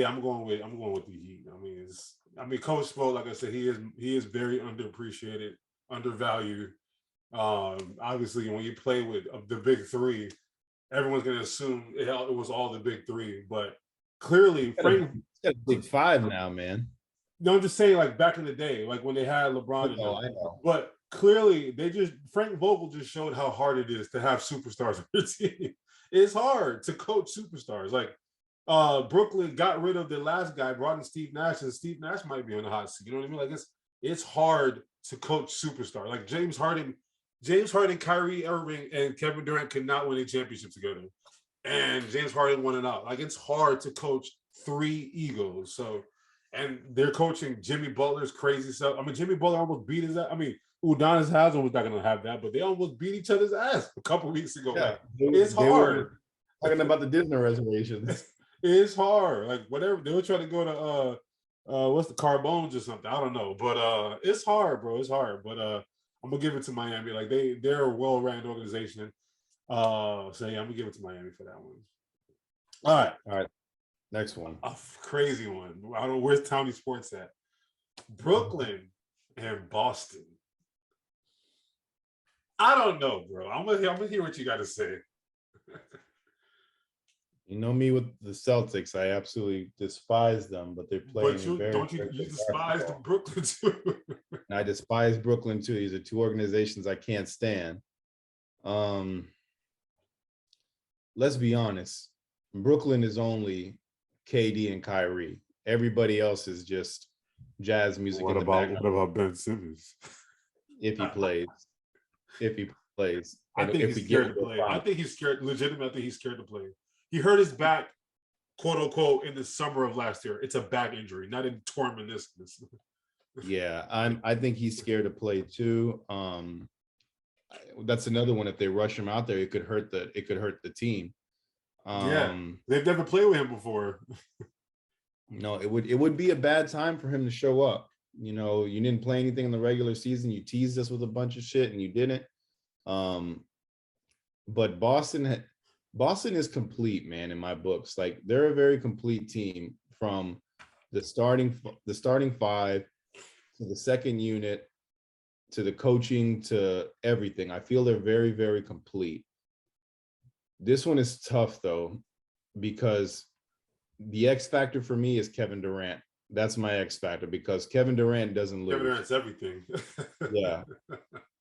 I'm going with the Heat. I mean, Coach Spo, like I said, he is very underappreciated, undervalued. Obviously, when you play with the big three, everyone's gonna assume it was all the big three, but clearly, Frank got a big 5 now, man. No, I'm just saying, like back in the day, like when they had LeBron and them. I know. But clearly, Frank Vogel just showed how hard it is to have superstars on your team. It's hard to coach superstars. Like Brooklyn got rid of the last guy, brought in Steve Nash, and Steve Nash might be on the hot seat. You know what I mean? Like it's hard to coach superstars. Like James Harden, Kyrie Irving, and Kevin Durant could not win a championship together. And James Harden won it out. Like it's hard to coach three egos. So, and they're coaching Jimmy Butler's crazy stuff. I mean, Jimmy Butler almost beat his ass. I mean, Udonis Haslem was not going to have that, but they almost beat each other's ass a couple weeks ago. Yeah, like, it's hard. Talking about the Disney reservations. It's hard. Like whatever they were trying to go to what's the Carbones or something. I don't know. But it's hard, bro. It's hard. But I'm gonna give it to Miami. Like they're a well-ran organization. So yeah, I'm gonna give it to Miami for that one. All right. Next one. A crazy one. I don't know where's Townie Sports at. Brooklyn and Boston. I don't know, bro. I'm gonna hear what you got to say. You know me with the Celtics. I absolutely despise them, but they're playing. But you despise the Brooklyn too. I despise Brooklyn too. These are two organizations I can't stand. Let's be honest. Brooklyn is only KD and Kyrie. Everybody else is just jazz music. What about Ben Simmons? If he plays. I think he's scared to play. I think he's scared. Legitimately, I think he's scared to play. He hurt his back, quote unquote, in the summer of last year. It's a back injury, not in torn meniscus. Yeah, I think he's scared to play too. That's another one. If they rush him out there, it could hurt the team. They've never played with him before. No, it would be a bad time for him to show up. You know, you didn't play anything in the regular season. You teased us with a bunch of shit, and you didn't. But Boston is complete, man. In my books, like they're a very complete team from the starting five to the second unit to the coaching to everything. I feel they're very, very complete. This one is tough though, because the X factor for me is Kevin Durant. That's my X factor because Kevin Durant doesn't lose. Kevin Durant's everything. Yeah.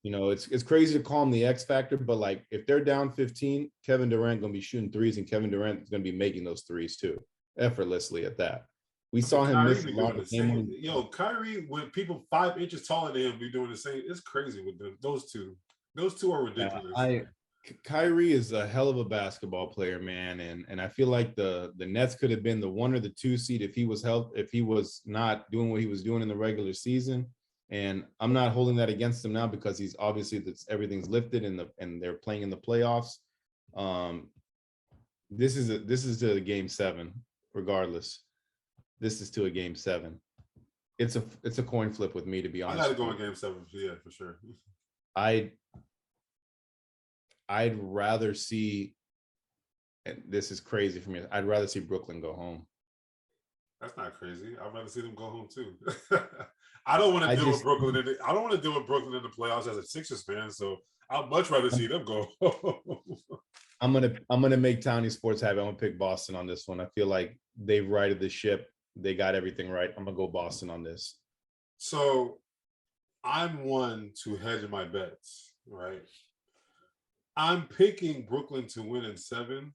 You know, it's crazy to call him the X factor, but like if they're down 15, Kevin Durant gonna be shooting threes, and Kevin Durant is gonna be making those threes too, effortless at that. We saw him miss a lot of game. Yo, Kyrie, when people 5 inches taller than him be doing the same, it's crazy with those two. Those two are ridiculous. Kyrie is a hell of a basketball player, man, and I feel like the Nets could have been the 1 or the 2 seed if he was not doing what he was doing in the regular season. And I'm not holding that against him now because he's obviously everything's lifted and they're playing in the playoffs. This is to a game 7, regardless. This is to a game 7. It's a coin flip with me, to be honest. I gotta go in game 7, yeah, for sure. I'd rather see, and this is crazy for me, I'd rather see Brooklyn go home. That's not crazy. I'd rather see them go home too. I don't want to deal with Brooklyn in the playoffs as a Sixers fan, so I'd much rather see them go home. I'm gonna make Townie Sports happy. I'm gonna pick Boston on this one. I feel like they've righted the ship. They got everything right. I'm gonna go Boston on this. So I'm one to hedge my bets, right? I'm picking Brooklyn to win in 7,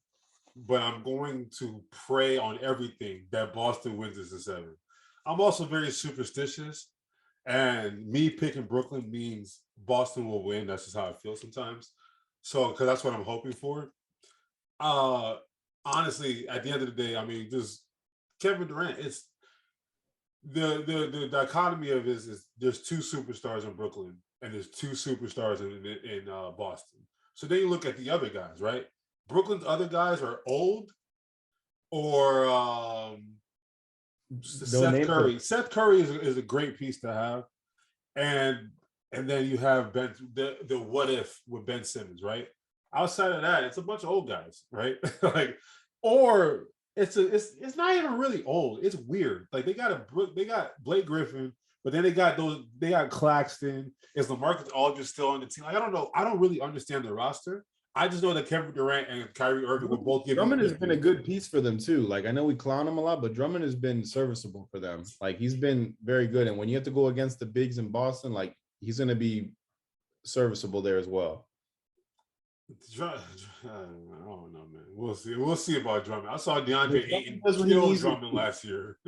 but I'm going to pray on everything that Boston wins this in 7. I'm also very superstitious, and me picking Brooklyn means Boston will win. That's just how I feel sometimes. So, because that's what I'm hoping for. Honestly, at the end of the day, I mean, just Kevin Durant. It's the dichotomy of this is there's 2 superstars in Brooklyn and there's 2 superstars in Boston. So then you look at the other guys, right? Brooklyn's other guys are old, or Seth Curry. Seth Curry is a great piece to have, and then you have the what if with Ben Simmons, right? Outside of that, it's a bunch of old guys, right? Like, or it's not even really old. It's weird. Like they got Blake Griffin, but then they got Claxton. Is LaMarcus Aldridge still on the team? Like, I don't know. I don't really understand the roster. I just know that Kevin Durant and Kyrie Irving will both give Drummond you has been a good piece for them too. Like I know we clown him a lot, but Drummond has been serviceable for them. Like he's been very good. And when you have to go against the bigs in Boston, like he's going to be serviceable there as well. I don't know, man. We'll see. We'll see about Drummond. I saw DeAndre Ayton Does what kill Drummond last year.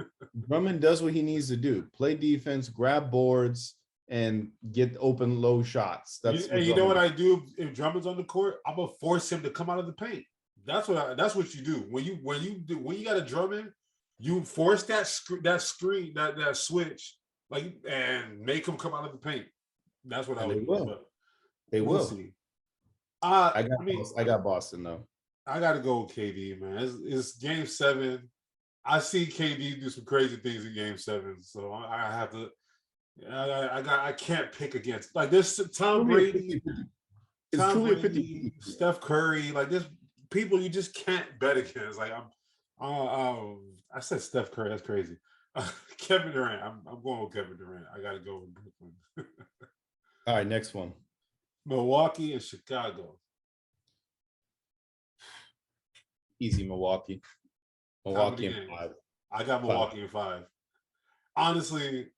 Drummond does what he needs to do: play defense, grab boards, and get open low shots. That's and you know what I do if Drummond's on the court? I'm gonna force him to come out of the paint. That's what you do when you got a Drummond, you force that screen that switch like and make him come out of the paint. That's what I would do. They will. See. I got Boston though. I got to go with KD, man. It's Game 7. I see KD do some crazy things in Game 7, so I have to. I can't pick against like this Tom Brady. It's truly a 50. Steph Curry, like there's people you just can't bet against. Like I said Steph Curry. That's crazy. Kevin Durant. I'm going with Kevin Durant. I got to go with Brooklyn. All right, next one. Milwaukee and Chicago. Easy Milwaukee. Milwaukee in 5. I got Milwaukee in 5. Honestly,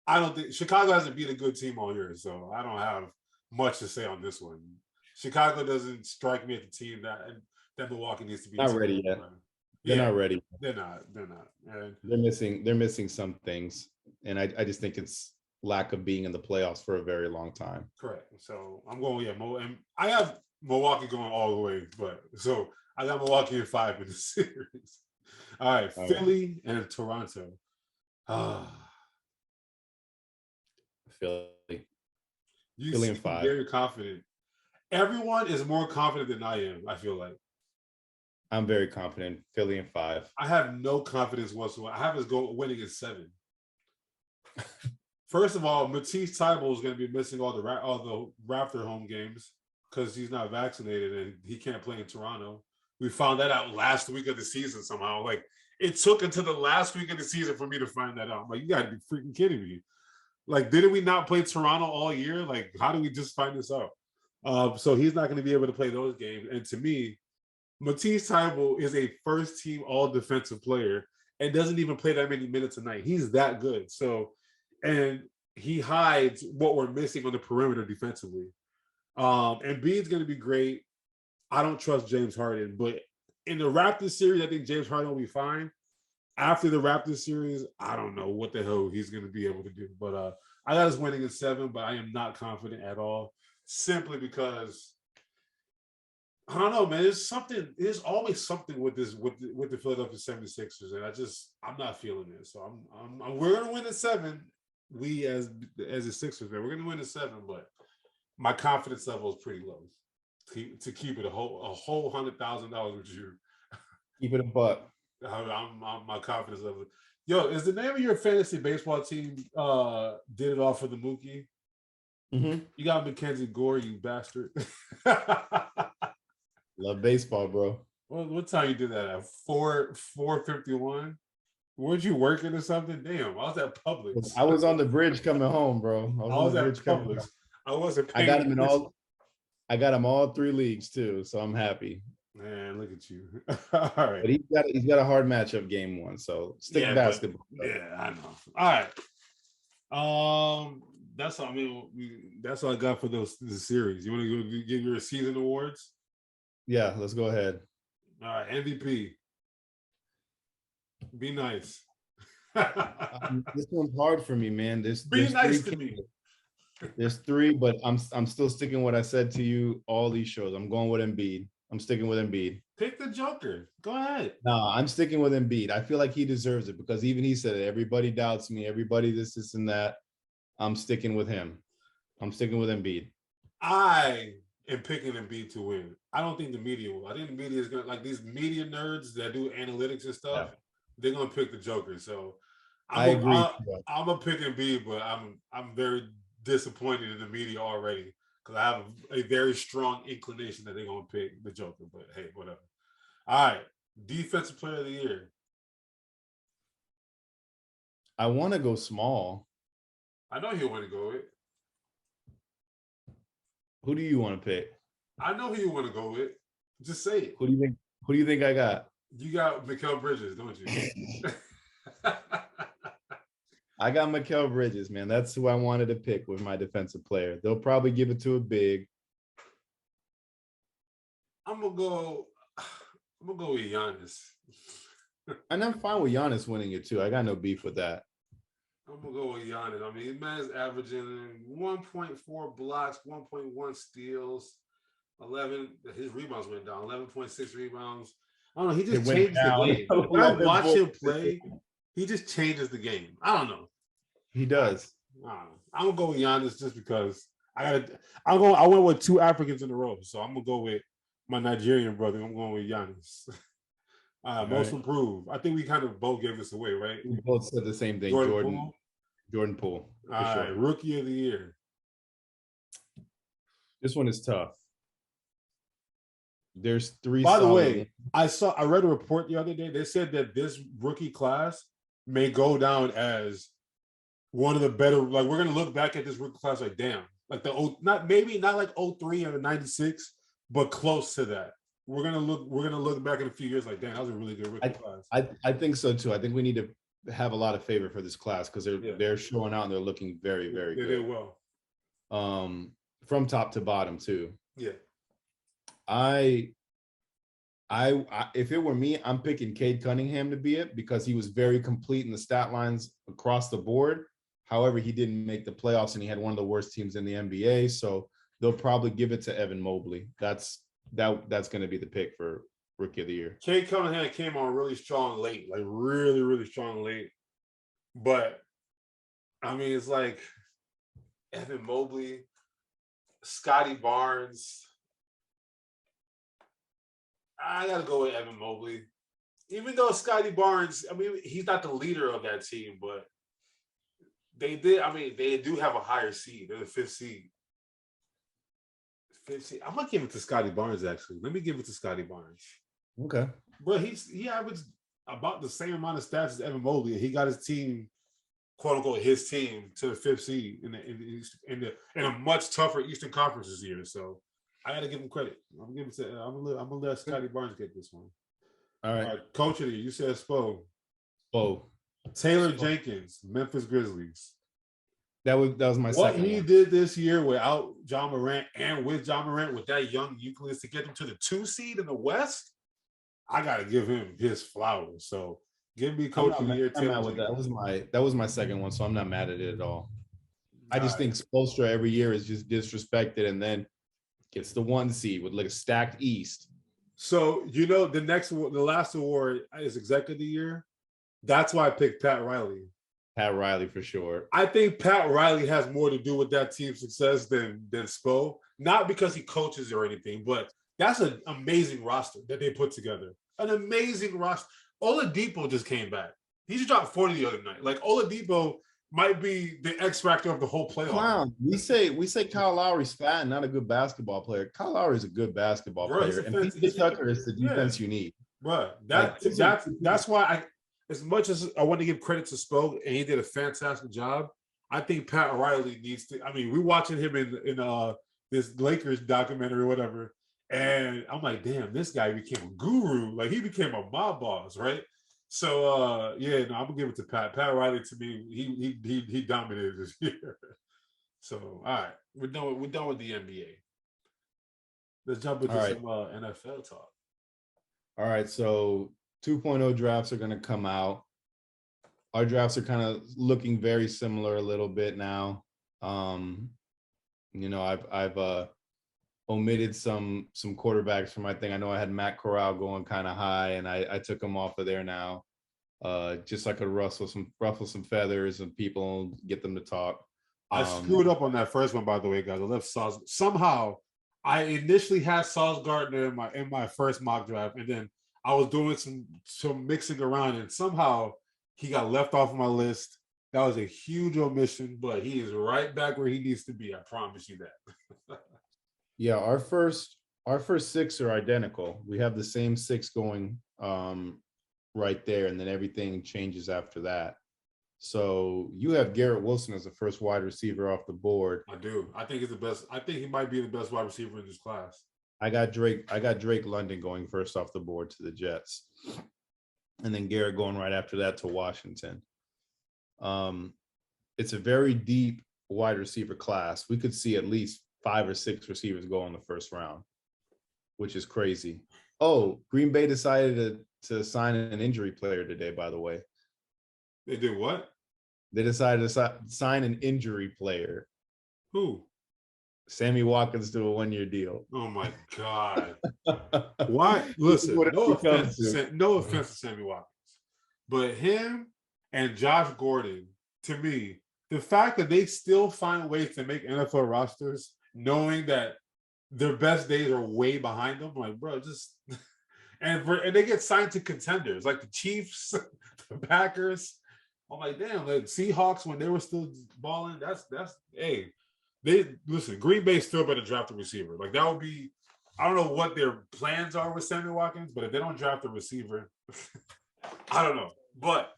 I don't think Chicago hasn't beat a good team all year, so I don't have much to say on this one. Chicago doesn't strike me as a team that Milwaukee needs to be. Not ready yet. They're not ready. They're not. And they're missing some things, and I just think it's lack of being in the playoffs for a very long time. Correct. So I'm going and I have Milwaukee going all the way, but so I got Milwaukee in 5 in the series. All right, Philly and Toronto. Philly. Philly in 5. Very confident. Everyone is more confident than I am, I feel like. I'm very confident. Philly in 5. I have no confidence whatsoever. I have us winning in 7. First of all, Matisse Thybulle is going to be missing all the Raptor home games because he's not vaccinated and he can't play in Toronto. We found that out last week of the season somehow. Like, it took until the last week of the season for me to find that out. I'm like, you got to be freaking kidding me. Like, didn't we not play Toronto all year? Like, how do we just find this out? So he's not going to be able to play those games. And to me, Matisse Thybulle is a first-team all-defensive player and doesn't even play that many minutes a night. He's that good. So, and he hides what we're missing on the perimeter defensively. And Embiid's going to be great. I don't trust James Harden, but in the Raptors series, I think James Harden will be fine. After the Raptors series, I don't know what the hell he's going to be able to do. But I got us winning in 7, but I am not confident at all, simply because I don't know, man. There's always something with this with the Philadelphia 76ers, and I'm not feeling it. So we're gonna win at 7. We as the Sixers, man, we're gonna win at 7, but my confidence level is pretty low. To keep it a whole $100,000 with you. Keep it a buck. My confidence level. Yo, is the name of your fantasy baseball team did it all for the Mookie? Mm-hmm. You got Mackenzie Gore, you bastard. Love baseball, bro. What time you did that at? 4:51? Weren't you working or something? Damn, I was at Publix. I was on the bridge coming home, bro. I was at Publix. I wasn't paying. I got him all 3 leagues too, so I'm happy. Man, look at you. All right. But he's got a hard matchup game 1, so stick basketball. I know. All right. That's all. That's all I got for the series. You want to go give your season awards? Yeah, let's go ahead. All right, MVP. Be nice. This one's hard for me, man. Be nice to me. There's 3, but I'm still sticking what I said to you all these shows. I'm going with Embiid. I'm sticking with Embiid. Pick the Joker. Go ahead. No, I'm sticking with Embiid. I feel like he deserves it because even he said it. Everybody doubts me. Everybody this, and that. I'm sticking with him. I'm sticking with Embiid. I am picking Embiid to win. I don't think the media will. I think the media is going to, like these media nerds that do analytics and stuff, they're going to pick the Joker. So I agree. I'm going to pick Embiid, but I'm very disappointed in the media already because I have a very strong inclination that they're going to pick the Joker. But hey, whatever. All right. Defensive player of the year. I want to go small. I know he'll want to go with. Who do you want to pick? I know who you want to go with. Just say it. Who do you think? Who do you think I got? You got Mikal Bridges, don't you? I got Mikal Bridges, man. That's who I wanted to pick with my defensive player. They'll probably give it to a big. I'm gonna go with Giannis. And I'm fine with Giannis winning it too. I got no beef with that. I'm gonna go with Giannis. I mean, man's averaging 1.4 blocks, 1.1 steals, 11. His rebounds went down. 11.6 rebounds. I don't know. He just changes the game. When I watch him play, he just changes the game. I don't know. He does. I don't know. I'm gonna go with Giannis just because I went with two Africans in a row, so I'm gonna go with my Nigerian brother. I'm going with Giannis. Most improved. I think we kind of both gave this away, right? We both said the same thing. Jordan Poole. All right, rookie of the year. This one is tough. There's three. By the way, I read a report the other day. They said that this rookie class may go down as one of the better. Like, we're gonna look back at this rookie class like, damn, like not like 03 or 96, but close to that. We're gonna look back in a few years like, damn, that was a really good rookie class. I think so too. I think we need to have a lot of favor for this class because they're showing out and they're looking very, very good. They did well. From top to bottom too. Yeah. I if it were me, I'm picking Cade Cunningham to be it because he was very complete in the stat lines across the board. However, he didn't make the playoffs and he had one of the worst teams in the NBA. So they'll probably give it to Evan Mobley. That's going to be the pick for rookie of the year. Cade Cunningham came on really strong late, like really, really strong late. But I mean, it's like Evan Mobley, Scotty Barnes. I got to go with Evan Mobley. Even though Scotty Barnes, I mean, he's not the leader of that team, but they do have a higher seed. They're the fifth seed. I'm going to give it to Scotty Barnes, actually. Let me give it to Scotty Barnes. Okay. But he averaged about the same amount of stats as Evan Mobley. He got his team, quote unquote, his team to the fifth seed in a much tougher Eastern Conference this year. So I got to give him credit. I'm gonna let Scotty Barnes get this one. All right. Coach of the year, you said Spo. Taylor Jenkins, Memphis Grizzlies. That was my second. What he did this year without John Morant and with John Morant with that young Euclid to get him to the 2 seed in the West, I got to give him his flowers. So give me Coach of the Year. That was my second one, so I'm not mad at it at all. I just think Spoelstra every year is just disrespected and then gets the 1 seed with like a stacked East. So, the last award is Executive of the Year. That's why I picked Pat Riley. Pat Riley for sure. I think Pat Riley has more to do with that team's success than Spo. Not because he coaches or anything, but that's an amazing roster that they put together. An amazing roster. Oladipo just came back. He just dropped 40 the other night. Like, Oladipo might be the X factor of the whole playoff. Clown. We say Kyle Lowry's fat and not a good basketball player. Kyle Lowry's a good basketball player, and PJ Tucker is the defense you need. Bro, that's why as much as I want to give credit to Spo, and he did a fantastic job, I think Pat Riley needs to. I mean, we're watching him in this Lakers documentary or whatever, and I'm like, damn, this guy became a guru. Like, he became a mob boss, right? So I'm gonna give it to Pat. Pat Riley, to me, he dominated this year. So all right, we're done with the NBA. Let's jump into some NFL talk. All right, so 2.0 drafts are gonna come out. Our drafts are kind of looking very similar a little bit now. I've omitted some quarterbacks from my thing. I know I had Matt Corral going kind of high, and I took him off of there now. Just so I could ruffle some feathers and people and get them to talk. I screwed up on that first one, by the way, guys. I left Sauce. Somehow, I initially had Sauce Gardner in my first mock draft, and then I was doing some mixing around, and somehow he got left off my list. That was a huge omission, but he is right back where he needs to be. I promise you that. Yeah, our first 6 are identical. We have the same 6 going right there, and then everything changes after that. So you have Garrett Wilson as the first wide receiver off the board. I do. I think he's the best. I think he might be the best wide receiver in this class. I got Drake London going first off the board to the Jets, and then Garrett going right after that to Washington. It's a very deep wide receiver class. We could see at least 5 or 6 receivers go in the first round, which is crazy. Oh, Green Bay decided to sign an injury player today, by the way. They did what? They decided to sign an injury player. Who? Sammy Watkins to a 1-year deal. Oh my God. Why? Listen, no offense to Sammy Watkins, but him and Josh Gordon, to me, the fact that they still find ways to make NFL rosters, knowing that their best days are way behind them, like, bro, just and they get signed to contenders like the Chiefs, the Packers. I'm like, damn, like Seahawks when they were still balling. That's hey, they listen. Green Bay still better draft a receiver. Like that would be. I don't know what their plans are with Sammy Watkins, but if they don't draft a receiver, I don't know. But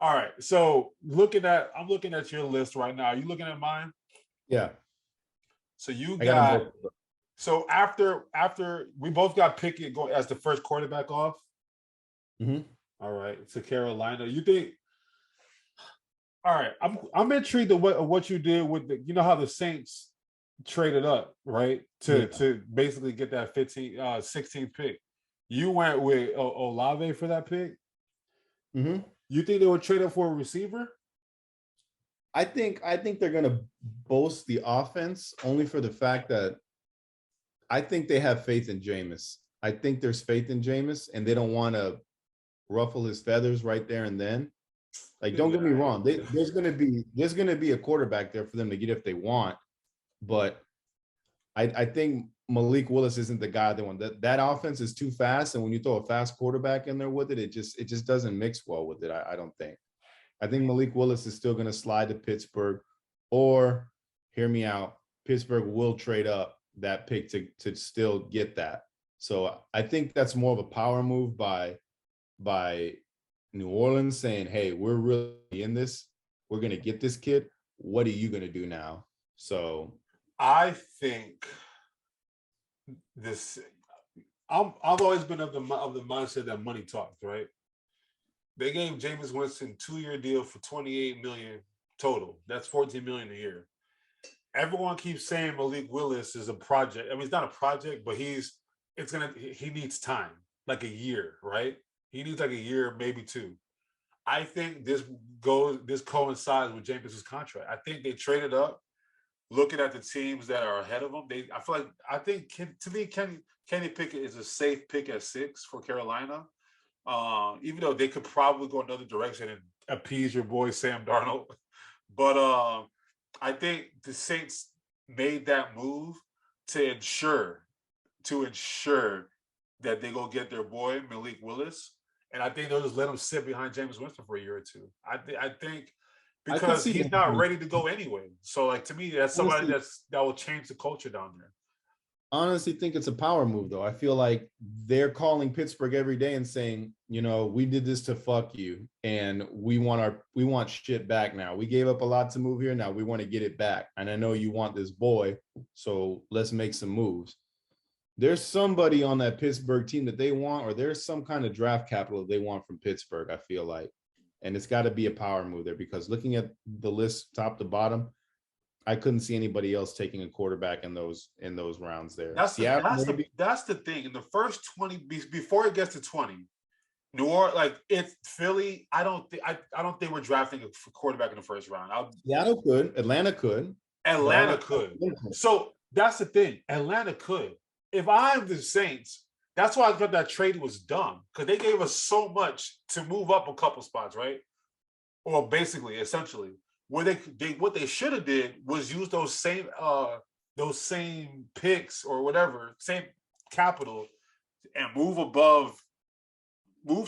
all right, so I'm looking at your list right now. Are you looking at mine? Yeah. So so after we both got Pickett go as the first quarterback off. Mm-hmm. All right, to Carolina. You think? All right, I'm intrigued of what you did with the. You know how the Saints traded up, right? To basically get that 16th pick. You went with Olave for that pick. Mm-hmm. You think they would trade up for a receiver? I think they're gonna boast the offense only for the fact that I think they have faith in Jameis. I think there's faith in Jameis, and they don't want to ruffle his feathers right there and then. Like, don't get me wrong, there's gonna be a quarterback there for them to get if they want, but I think Malik Willis isn't the guy they want. That offense is too fast, and when you throw a fast quarterback in there with it, it just doesn't mix well with it. I don't think. I think Malik Willis is still going to slide to Pittsburgh, or hear me out, Pittsburgh will trade up that pick to still get that. So I think that's more of a power move by New Orleans saying, "Hey, we're really in this. We're going to get this kid. What are you going to do now?" So I think this. I've always been of the mindset that money talks, right? They gave Jameis Winston a 2-year deal for $28 million total. That's $14 million a year. Everyone keeps saying Malik Willis is a project. I mean, it's not a project, but he needs time, like a year, right? He needs like a year, maybe 2. I think this coincides with Jameis's contract. I think they traded up, looking at the teams that are ahead of them. I think Kenny Pickett is a safe pick at 6 for Carolina. Even though they could probably go another direction and appease your boy Sam Darnold. But I think the Saints made that move to ensure that they go get their boy Malik Willis. And I think they'll just let him sit behind Jameis Winston for a year or 2. I think because he's not ready to go anyway. So like to me, that's somebody that will change the culture down there. Honestly think it's a power move, though. I feel like they're calling Pittsburgh every day and saying, we did this to fuck you, and we want shit back now. We gave up a lot to move here. Now we want to get it back. And I know you want this boy, so let's make some moves. There's somebody on that Pittsburgh team that they want, or there's some kind of draft capital they want from Pittsburgh, I feel like. And it's got to be a power move there, because looking at the list top to bottom, I couldn't see anybody else taking a quarterback in those rounds there. That's the thing. In the first 20, before it gets to 20, New Orleans, like it's Philly. I don't think we're drafting a quarterback in the first round. Seattle could. Atlanta could. Atlanta could. So that's the thing. Atlanta could. If I'm the Saints, that's why I thought that trade was dumb, because they gave us so much to move up a couple spots, right? Or basically, essentially. What they should have did was use those same picks or whatever, same capital, and move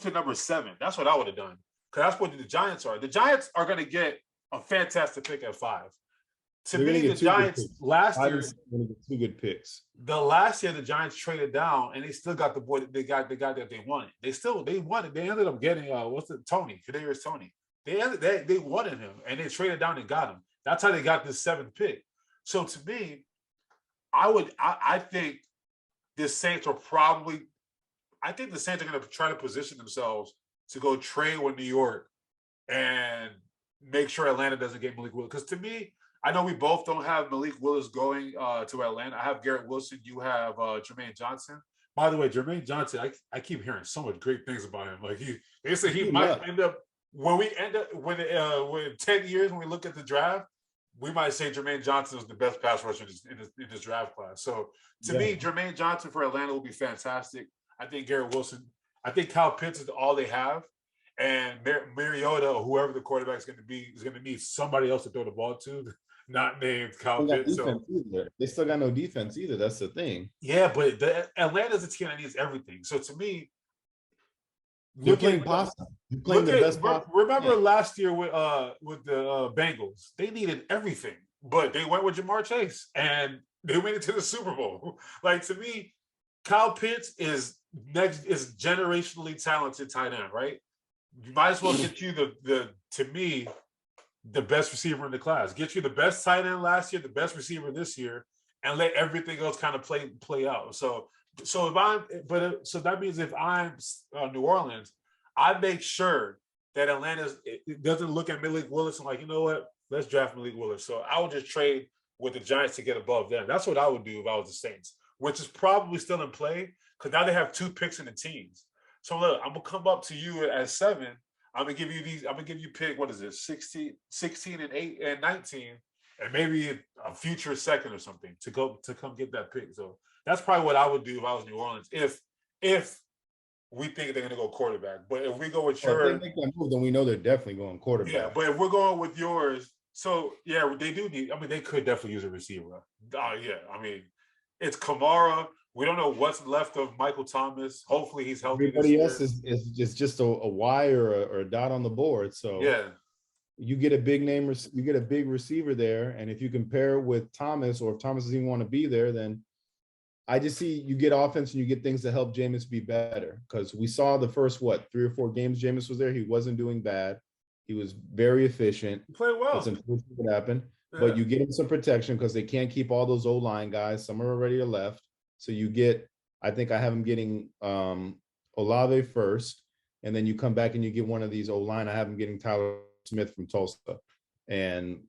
to number 7. That's what I would have done, because that's what the Giants are. The Giants are going to get a fantastic pick at 5. To me, the Giants last year going to get 2 good picks. The last year the Giants traded down, and they still got the boy. They got the guy that they wanted. They wanted. They ended up getting Tony. Kadarius Toney. They wanted him, and they traded down and got him. That's how they got this 7th pick. So to me, I think the Saints are probably. I think the Saints are going to try to position themselves to go trade with New York and make sure Atlanta doesn't get Malik Willis. Because to me, I know we both don't have Malik Willis going to Atlanta. I have Garrett Wilson. You have Jermaine Johnson. By the way, Jermaine Johnson, I keep hearing so much great things about him. Like they say he might end up when 10 years when we look at the draft, we might say Jermaine Johnson is the best pass rusher in this draft class. So to me, Jermaine Johnson for Atlanta will be fantastic. I think Garrett Wilson. I think Kyle Pitts is all they have. And Mariota or whoever the quarterback is going to need somebody else to throw the ball to, not named Kyle Pitts. So they still got no defense either. That's the thing. Yeah, but Atlanta's a team that needs everything. So to me, you're playing possum. You're playing the best possum. Remember last year with the Bengals, they needed everything, but they went with Jamar Chase and they went into the Super Bowl. Like to me, Kyle Pitts is generationally talented tight end, right? You might as well get you to me the best receiver in the class. Get you the best tight end last year, the best receiver this year, and let everything else kind of play out. So that means if I'm New Orleans, I make sure that Atlanta doesn't look at Malik Willis and like, you know what, let's draft Malik Willis. So I would just trade with the Giants to get above them. That's what I would do if I was the Saints, which is probably still in play because now they have 2 picks in the teams. So look, I'm gonna come up to you at 7. I'm gonna give you pick, what is it, 16 and 8 and 19, and maybe a future second or something to come get that pick. So that's probably what I would do if I was New Orleans. If we think they're gonna go quarterback, but if we go with your, if they make that move, then we know they're definitely going quarterback. Yeah, but if we're going with yours, so yeah, they do need. I mean, they could definitely use a receiver. Yeah, I mean, it's Kamara. We don't know what's left of Michael Thomas. Hopefully he's healthy. Everybody else is just a Y or a dot on the board. So yeah, you get a big name, you get a big receiver there, and if you compare it with Thomas, or if Thomas doesn't even want to be there, then I just see you get offense and you get things to help Jameis be better. Because we saw the first 3 or 4 games Jameis was there, he wasn't doing bad. He was very efficient. He played well. That's unfortunate what happened. Yeah. But you get him some protection because they can't keep all those O-line guys. Some are already left. So you get, I think I have him getting Olave first, and then you come back and you get one of these O-line. I have him getting Tyler Smith from Tulsa. And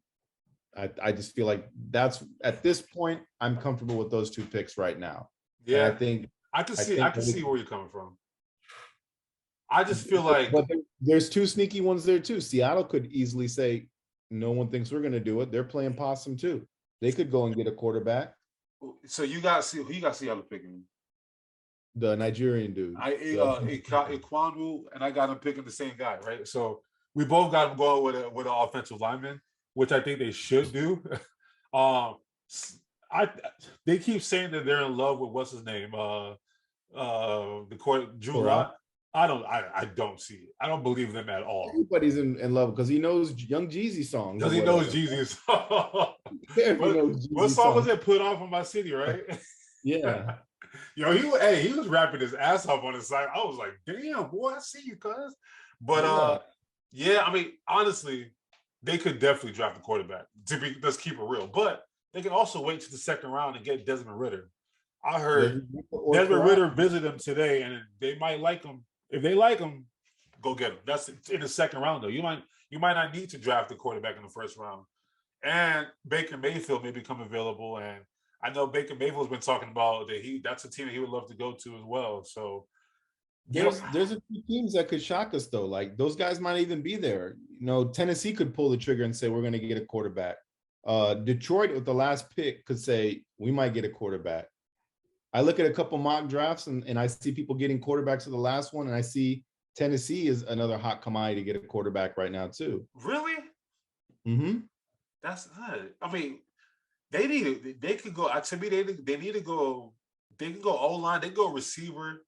I just feel like that's, at this point, I'm comfortable with those 2 picks right now. Yeah, and I can see where you're coming from. I just feel like, but there's 2 sneaky ones there too. Seattle could easily say, no one thinks we're going to do it. They're playing possum too. They could go and get a quarterback. So you got Seattle picking the Nigerian dude. Ikwandu, and I got him picking the same guy, right? So we both got him going with an offensive lineman, which I think they should do. They keep saying that they're in love with what's his name, the court Drew Lock. I don't see it. I don't believe them at all. Everybody's in love because he knows Young Jeezy songs. Does he know Jeezy's song? What song was it? Put On For My City, right? Yeah. Yo, he was rapping his ass off on his side. I was like, damn, boy, I see you, cuz. But yeah, I mean, honestly, they could definitely draft a quarterback. Let's keep it real. But they can also wait to the second round and get Desmond Ridder. I heard Desmond Ridder visit them today, and they might like him. If they like him, go get him. That's in the second round, though. You might not need to draft a quarterback in the first round. And Baker Mayfield may become available, and I know Baker Mayfield's been talking about that's a team that he would love to go to as well. So there's a few teams that could shock us though. Like those guys might even be there. You know, Tennessee could pull the trigger and say we're going to get a quarterback. Detroit with the last pick could say we might get a quarterback. I look at a couple mock drafts and I see people getting quarterbacks to the last one, and I see Tennessee is another hot commodity to get a quarterback right now too. Really? Mm-hmm. That's good. I mean, they could go. To me, they need to go. They can go O-line. They can go receiver.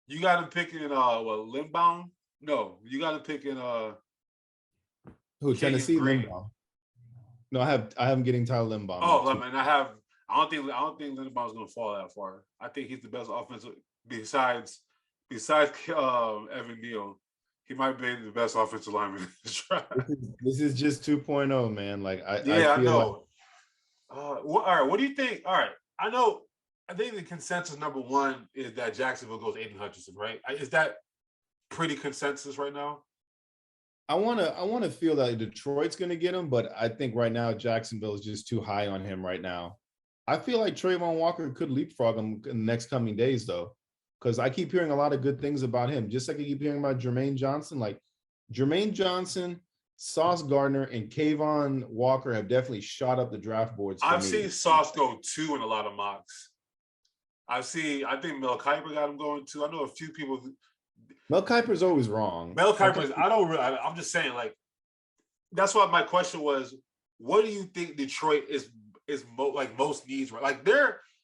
You got to pick in Limbaum. No, you got to pick in Tennessee Limbaum. No, I have him getting Tyler Limbaum. Oh, man, I don't think Linderbaum's going to fall that far. I think he's the best offensive besides Evan Neal. He might be the best offensive lineman in this draft. This is just 2.0, man. Like I know. All right, what do you think? All right, I know I think the consensus number one is that Jacksonville goes Aiden Hutchinson, right? Is that pretty consensus right now? I wanna feel that Detroit's gonna get him, but I think right now Jacksonville is just too high on him right now. I feel like Trayvon Walker could leapfrog him in the next coming days, though, because I keep hearing a lot of good things about him. Just like I keep hearing about Jermaine Johnson, like Jermaine Johnson, Sauce Gardner, and Kayvon Walker have definitely shot up the draft boards. I've seen Sauce go 2 in a lot of mocks. I think Mel Kiper got him going 2. I know a few people. Mel Kiper's always wrong. Mel Kiper's, I'm just saying, like, that's why my question was, what do you think Detroit is most needs, right? Like,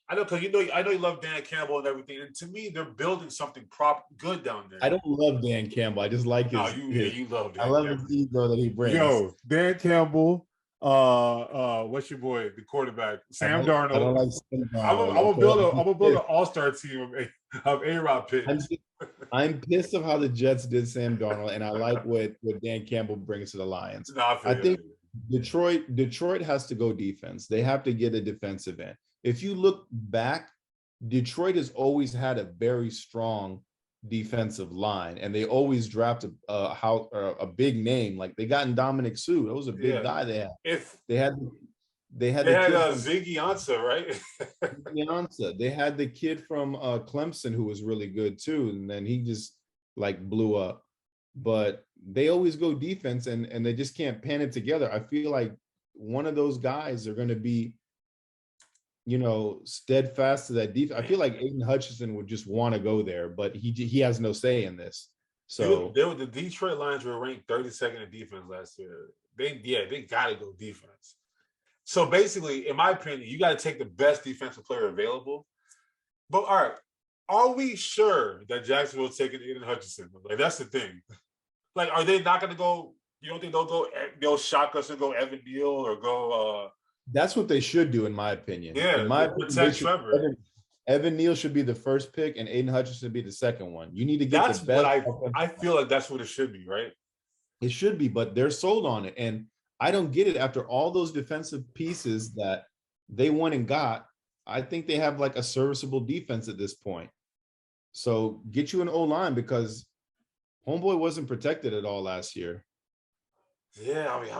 I know, because I know you love Dan Campbell and everything, and to me, they're building something good down there. I don't love Dan Campbell. I just like his. You love Dan. I love Campbell. his ego that he brings. Yo, Dan Campbell. What's your boy, the quarterback, Sam Darnold? I don't like Sam Darnold. I'm gonna build an all-star team of A-Rod picks. I'm pissed of how the Jets did Sam Darnold, and I like what Dan Campbell brings to the Lions. No, I think Detroit has to go defense. They have to get a defensive end. If you look back, Detroit has always had a very strong defensive line, and they always draft a big name. Like they got in Dominic Sue. That was a big guy they had. They had Ziggy Ansah, right? Ziggy Ansah. They had the kid from Clemson who was really good too, and then he just like blew up. But they always go defense, and they just can't pan it together. I feel like one of those guys are going to be, steadfast to that defense. I feel like Aiden Hutchinson would just want to go there, but he has no say in this. So the Detroit Lions were ranked 32nd in defense last year. They got to go defense. So basically, in my opinion, you got to take the best defensive player available. But all right, are we sure that Jacksonville's taking Aiden Hutchinson? Like that's the thing. Like, are they not going to go? You don't think they'll shock us and go Evan Neal or go? That's what they should do, in my opinion. Yeah, in my protect Trevor. Evan Neal should be the first pick, and Aiden Hutchinson be the second one. You need to get the best. I feel like that's what it should be, right? It should be, but they're sold on it, and I don't get it. After all those defensive pieces that they went and got, I think they have like a serviceable defense at this point. So get you an O-line, because homeboy wasn't protected at all last year. Yeah, I mean,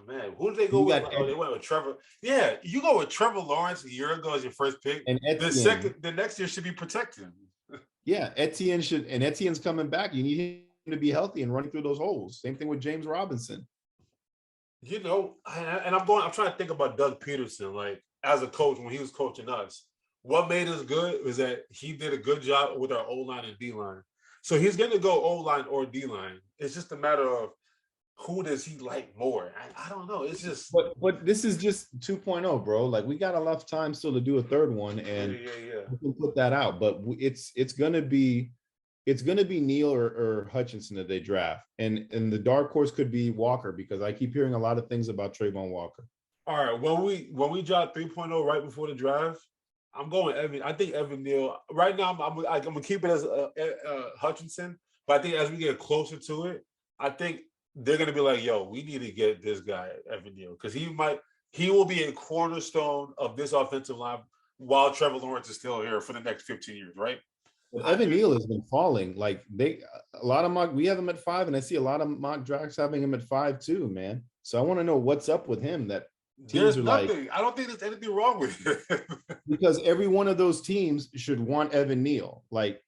man. Who did they go with? They went with Trevor. Yeah, you go with Trevor Lawrence a year ago as your first pick. And Etienne, the next year should be protected. Yeah, Etienne's coming back. You need him to be healthy and running through those holes. Same thing with James Robinson. And I'm trying to think about Doug Peterson, like as a coach when he was coaching us. What made us good was that he did a good job with our O-line and D-line. So he's going to go O-line or D-line. It's just a matter of who does he like more? I don't know. It's just. But this is just 2.0, bro. Like we got enough time still to do a third one, and we can put that out. But it's gonna be Neal or Hutchinson that they draft, and the dark horse could be Walker, because I keep hearing a lot of things about Trayvon Walker. All right, when we drop 3.0 right before the draft, I'm going Evan. I think Evan Neal. Right now, I'm gonna keep it as Hutchinson, but I think as we get closer to it, I think they're going to be like, yo, we need to get this guy, Evan Neal, because he will be a cornerstone of this offensive line while Trevor Lawrence is still here for the next 15 years, right? Well, Evan Neal has been falling. Like we have him at 5, and I see a lot of mock drafts having him at 5 too, man. So I want to know what's up with him. That teams are nothing. I don't think there's anything wrong with it. Because every one of those teams should want Evan Neal. Like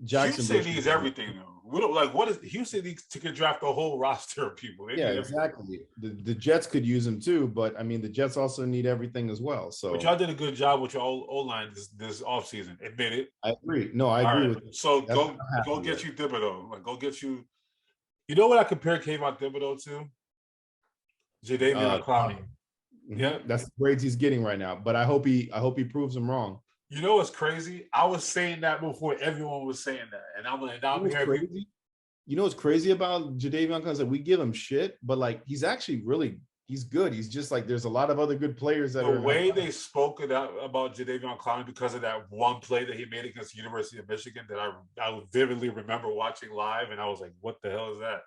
Jacksonville needs everything though. We don't what is Houston needs to draft a whole roster of people. Exactly. The Jets could use him too, but I mean the Jets also need everything as well. So but y'all did a good job with your O-line this offseason. Admit it. I agree. No, I agree with you. So go get you Thibodeau. Like go get you. You know what I compare Kayvon Thibodeau to? Jadeveon Clowney. Yeah, that's the grades he's getting right now. But I hope he proves him wrong. You know what's crazy? I was saying that before everyone was saying that, and I'm crazy. You know what's crazy about Jadeveon Clowney? Like we give him shit, but like he's actually he's good. He's just like there's a lot of other good players that the way they spoke about Jadeveon Clowney because of that one play that he made against the University of Michigan that I vividly remember watching live, and I was like, "What the hell is that?"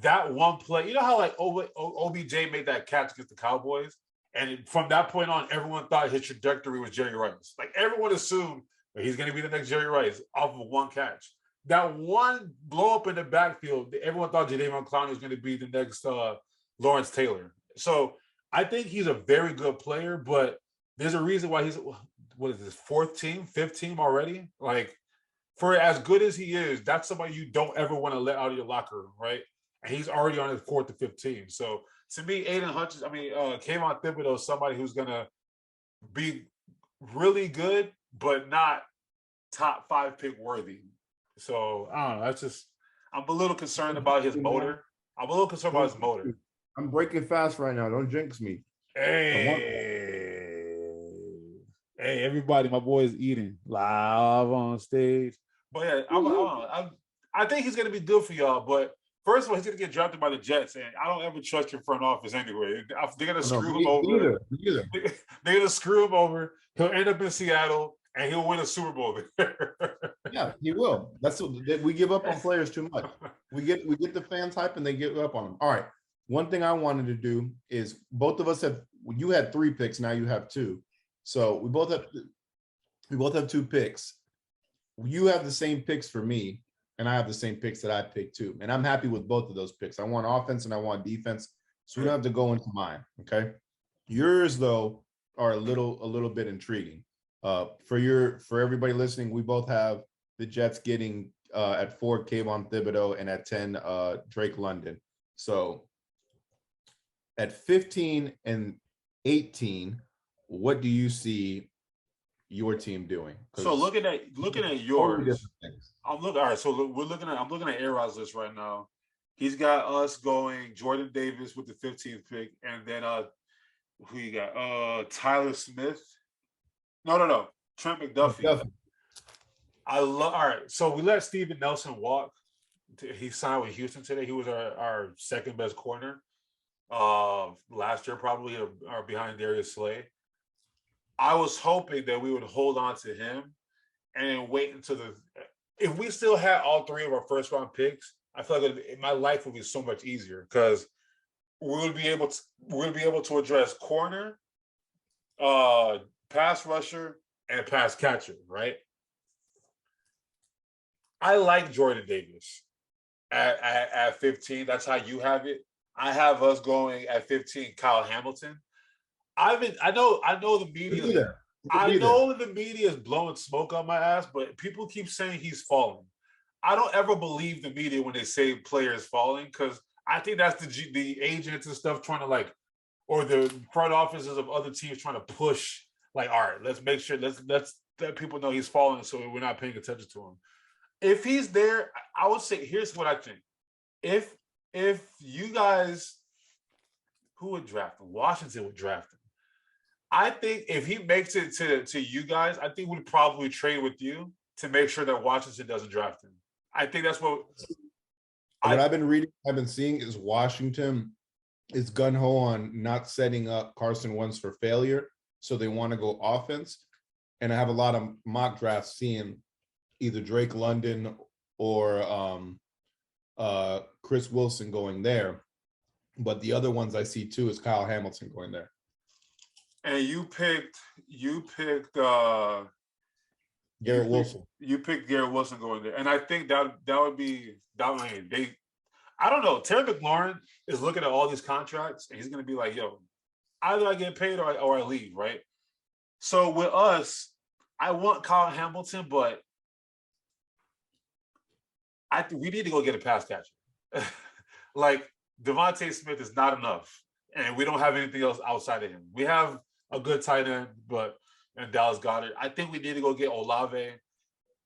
That one play, you know how like OBJ made that catch against the Cowboys? And from that point on, everyone thought his trajectory was Jerry Rice. Like everyone assumed that he's going to be the next Jerry Rice off of one catch. That one blow up in the backfield, everyone thought Jadeveon Clowney was going to be the next Lawrence Taylor. So I think he's a very good player, but there's a reason why he's, what is this, fourth team, fifth team already? Like, for as good as he is, that's somebody you don't ever want to let out of your locker room, right? And he's already on his fourth to fifth team. So to me, Kayvon Thibodeau is somebody who's going to be really good, but not top 5 pick worthy. So I don't know. That's just, I'm a little concerned about his motor. I'm breaking fast right now. Don't jinx me. Hey, everybody, my boy is eating live on stage. But yeah, I think he's going to be good for y'all. But first of all, he's going to get drafted by the Jets, and I don't ever trust your front office anyway. They're going to screw him over. They're going to screw him over. He'll end up in Seattle, and he'll win a Super Bowl there. Yeah, he will. That's what we give up on players too much. We get the fans hype, and they give up on them. All right. One thing I wanted to do is both of us you had 3 picks, now you have 2. So we both have 2 picks. You have the same picks for me, and I have the same picks that I picked too. And I'm happy with both of those picks. I want offense and I want defense. So we don't have to go into mine. Okay. Yours though are a little bit intriguing. For everybody listening, we both have the Jets getting at 4 Kayvon Thibodeau and at 10 Drake London. So at 15 and 18, what do you see your team doing? So looking at yours, I'm looking at A-Rod's list right now. He's got us going Jordan Davis with the 15th pick, and then who you got? Tyler Smith. No. Trent McDuffie. All right. So we let Steven Nelson walk. He signed with Houston today. He was our second best corner last year, probably, or behind Darius Slay. I was hoping that we would hold on to him and wait until if we still had all 3 of our first round picks, I feel like my life would be so much easier because we would be able to address corner, pass rusher, and pass catcher, right? I like Jordan Davis at 15. That's how you have it. I have us going at 15, Kyle Hamilton. I know the media. I know the media is blowing smoke on my ass, but people keep saying he's falling. I don't ever believe the media when they say players falling because I think that's the agents and stuff trying to or the front offices of other teams trying to push. All right, let's make sure let's let people know he's falling, so we're not paying attention to him. If he's there, I would say here's what I think. If you guys, who would draft him? Washington would draft him. I think if he makes it to you guys, I think we'd probably trade with you to make sure that Washington doesn't draft him. I think that's what I've been seeing is Washington is gung-ho on not setting up Carson Wentz for failure. So they want to go offense. And I have a lot of mock drafts seeing either Drake London or Chris Wilson going there. But the other ones I see too is Kyle Hamilton going there. And you picked Garrett Wilson. You picked Garrett Wilson going there. And I think that would be I don't know. Terry McLaurin is looking at all these contracts and he's gonna be like, yo, either I get paid or I leave, right? So with us, I want Kyle Hamilton, but we need to go get a pass catcher. Devontae Smith is not enough, and we don't have anything else outside of him. We have a good tight end, and Dallas Goedert. I think we need to go get Olave,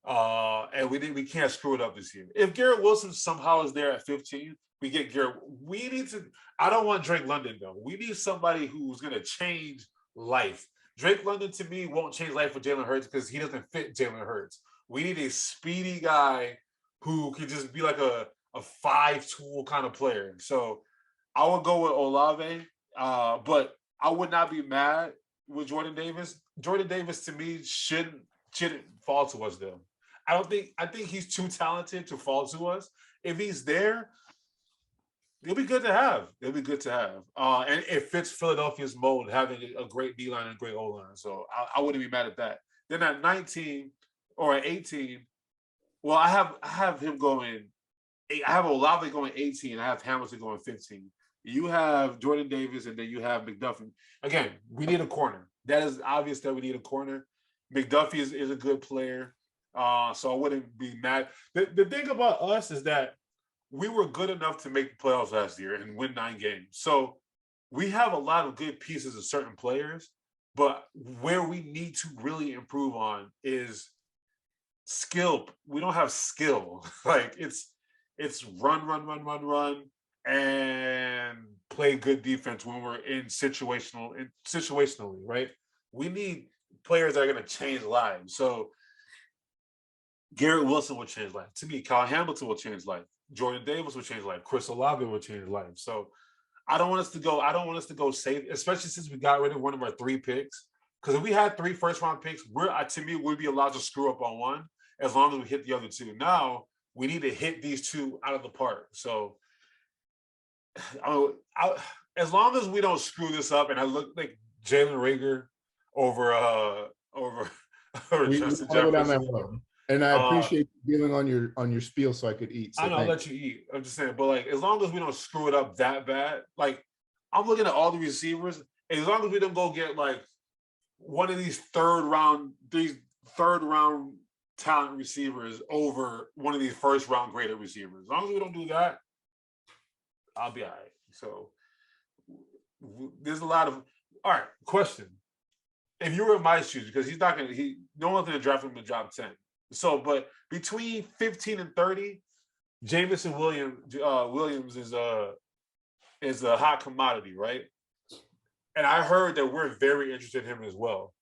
and we can't screw it up this year. If Garrett Wilson somehow is there at 15, we get Garrett. We need to. I don't want Drake London though. We need somebody who's going to change life. Drake London to me won't change life for Jalen Hurts because he doesn't fit Jalen Hurts. We need a speedy guy who can just be like a 5-tool kind of player. So I would go with Olave, but I would not be mad with Jordan Davis. Jordan Davis to me shouldn't fall to us though. I think he's too talented to fall to us. If he's there, It'll be good to have. And it fits Philadelphia's mold, having a great D line and a great O line. So I wouldn't be mad at that. Then at 19 or at 18, well, I have him going. I have Olave going 18. I have Hamilton going 15. You have Jordan Davis, and then you have McDuffie. Again, we need a corner. That is obvious that we need a corner. McDuffie is a good player, so I wouldn't be mad. The thing about us is that we were good enough to make the playoffs last year and win 9 games. So we have a lot of good pieces of certain players, but where we need to really improve on is skill. We don't have skill. Like it's run, and play good defense when we're situationally, right? We need players that are going to change lives. So Garrett Wilson will change life. To me, Kyle Hamilton will change life. Jordan Davis will change life. Chris Olave will change life. So I don't want us to go safe, especially since we got rid of one of our 3 picks. Because if we had 3 first-round picks, we'd be allowed to screw up on one as long as we hit the other 2. Now we need to hit these 2 out of the park. So as long as we don't screw this up, and I look like Jalen Reagor over Justin Jefferson. And I appreciate you dealing on your spiel so I could eat. So I know, I'll let you eat. I'm just saying, but like, as long as we don't screw it up that bad, like I'm looking at all the receivers. As long as we don't go get like one of these third round talent receivers over one of these first round graded receivers. As long as we don't do that, I'll be all right. So there's a lot of all right. Question: if you were in my shoes, because no one's gonna draft him in the top 10. So, but between 15 and 30, Jameson Williams is a hot commodity, right? And I heard that we're very interested in him as well.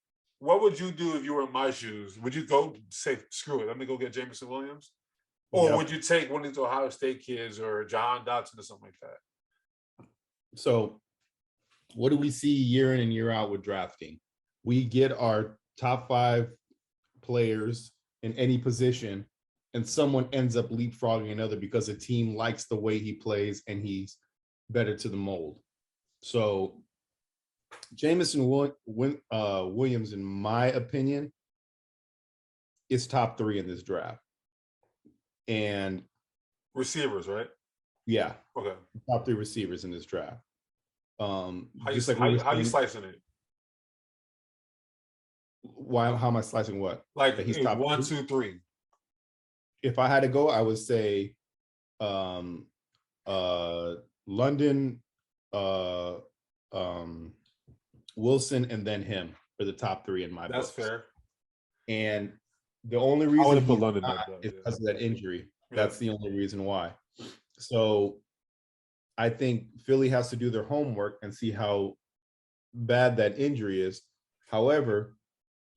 What would you do if you were in my shoes? Would you go say, screw it, let me go get Jameson Williams? Or would you take one of these Ohio State kids or John Dotson or something like that? So what do we see year in and year out with drafting? We get our top 5 players in any position, and someone ends up leapfrogging another because a team likes the way he plays and he's better to the mold. So Jameson Williams, in my opinion, is top 3 in this draft. And receivers, right? Yeah. Okay. Top 3 receivers in this draft. How you slicing it? Why? How am I slicing what? Like he's top 1, 2, 3. If I had to go, I would say London, Wilson, and then him for the top 3 in my book. That's fair. And the only reason he's London is because of that injury. Yeah. That's the only reason why. So I think Philly has to do their homework and see how bad that injury is. However,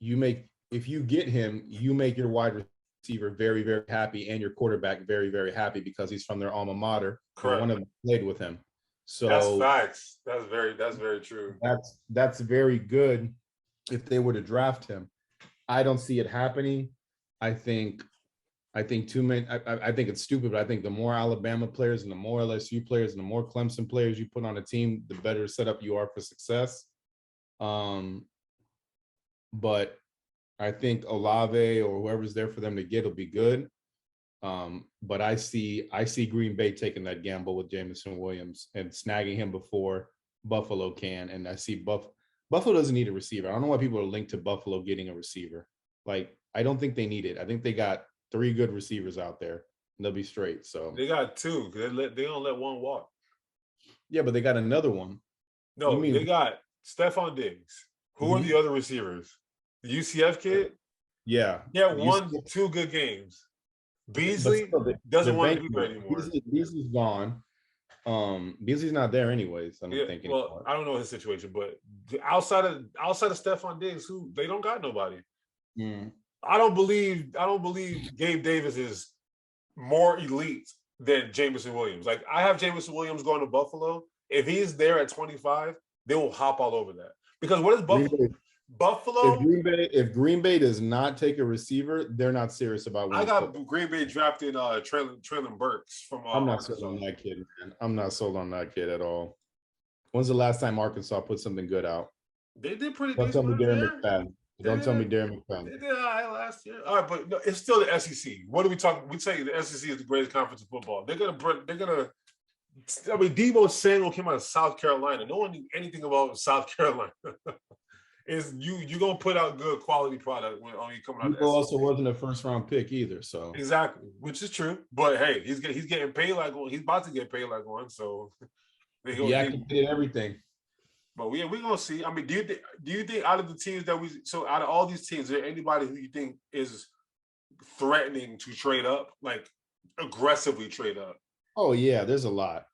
if you get him, you make your wide receiver very, very happy and your quarterback very, very happy because he's from their alma mater. Correct. One of them played with him. So that's facts. That's very true. That's very good if they were to draft him. I don't see it happening. I think too many. I think it's stupid, but I think the more Alabama players and the more LSU players and the more Clemson players you put on a team, the better set up you are for success. But I think Olave or whoever's there for them to get will be good. But I see Green Bay taking that gamble with Jameson Williams and snagging him before Buffalo can. And I see Buffalo doesn't need a receiver. I don't know why people are linked to Buffalo getting a receiver. Like, I don't think they need it. I think they got 3 good receivers out there. And they'll be straight. So they got 2. They don't let one walk. Yeah, but they got another one. No, they got Stephon Diggs. Who are the other receivers? The UCF kid? Yeah. Yeah, 2 good games. Beasley doesn't want to be there anymore. Beasley's gone. Beasley's not there anyways. I don't think anymore. Well, I don't know his situation, but outside of Stephon Diggs, who they don't got nobody. Mm. I don't believe Gabe Davis is more elite than Jameson Williams. Like, I have Jameson Williams going to Buffalo. If he's there at 25, they will hop all over that. Because what is Buffalo? Buffalo. If Green Bay does not take a receiver, they're not serious about I winning got football. Green Bay drafting Traylon Burks from I'm not sold Arkansas. on that kid, man. I'm not sold on that kid at all. When's the last time Arkansas put something good out? They did pretty Don't tell decent me last Darren year. McFadden. Don't tell me Darren McFadden. They did all right last year. All right, but no, it's still the SEC. What are we talking? We say the SEC is the greatest conference in football. They're gonna. I mean, Debo Samuel came out of South Carolina. No one knew anything about South Carolina. Is you gonna put out good quality product when you coming out? Debo also wasn't a first round pick either, so exactly, which is true. But hey, he's getting paid like one. He's about to get paid like one. So he activated everything. But we're gonna see. I mean, do you think out of the teams out of all these teams, is there anybody who you think is threatening to trade up, like aggressively trade up? Oh yeah, there's a lot.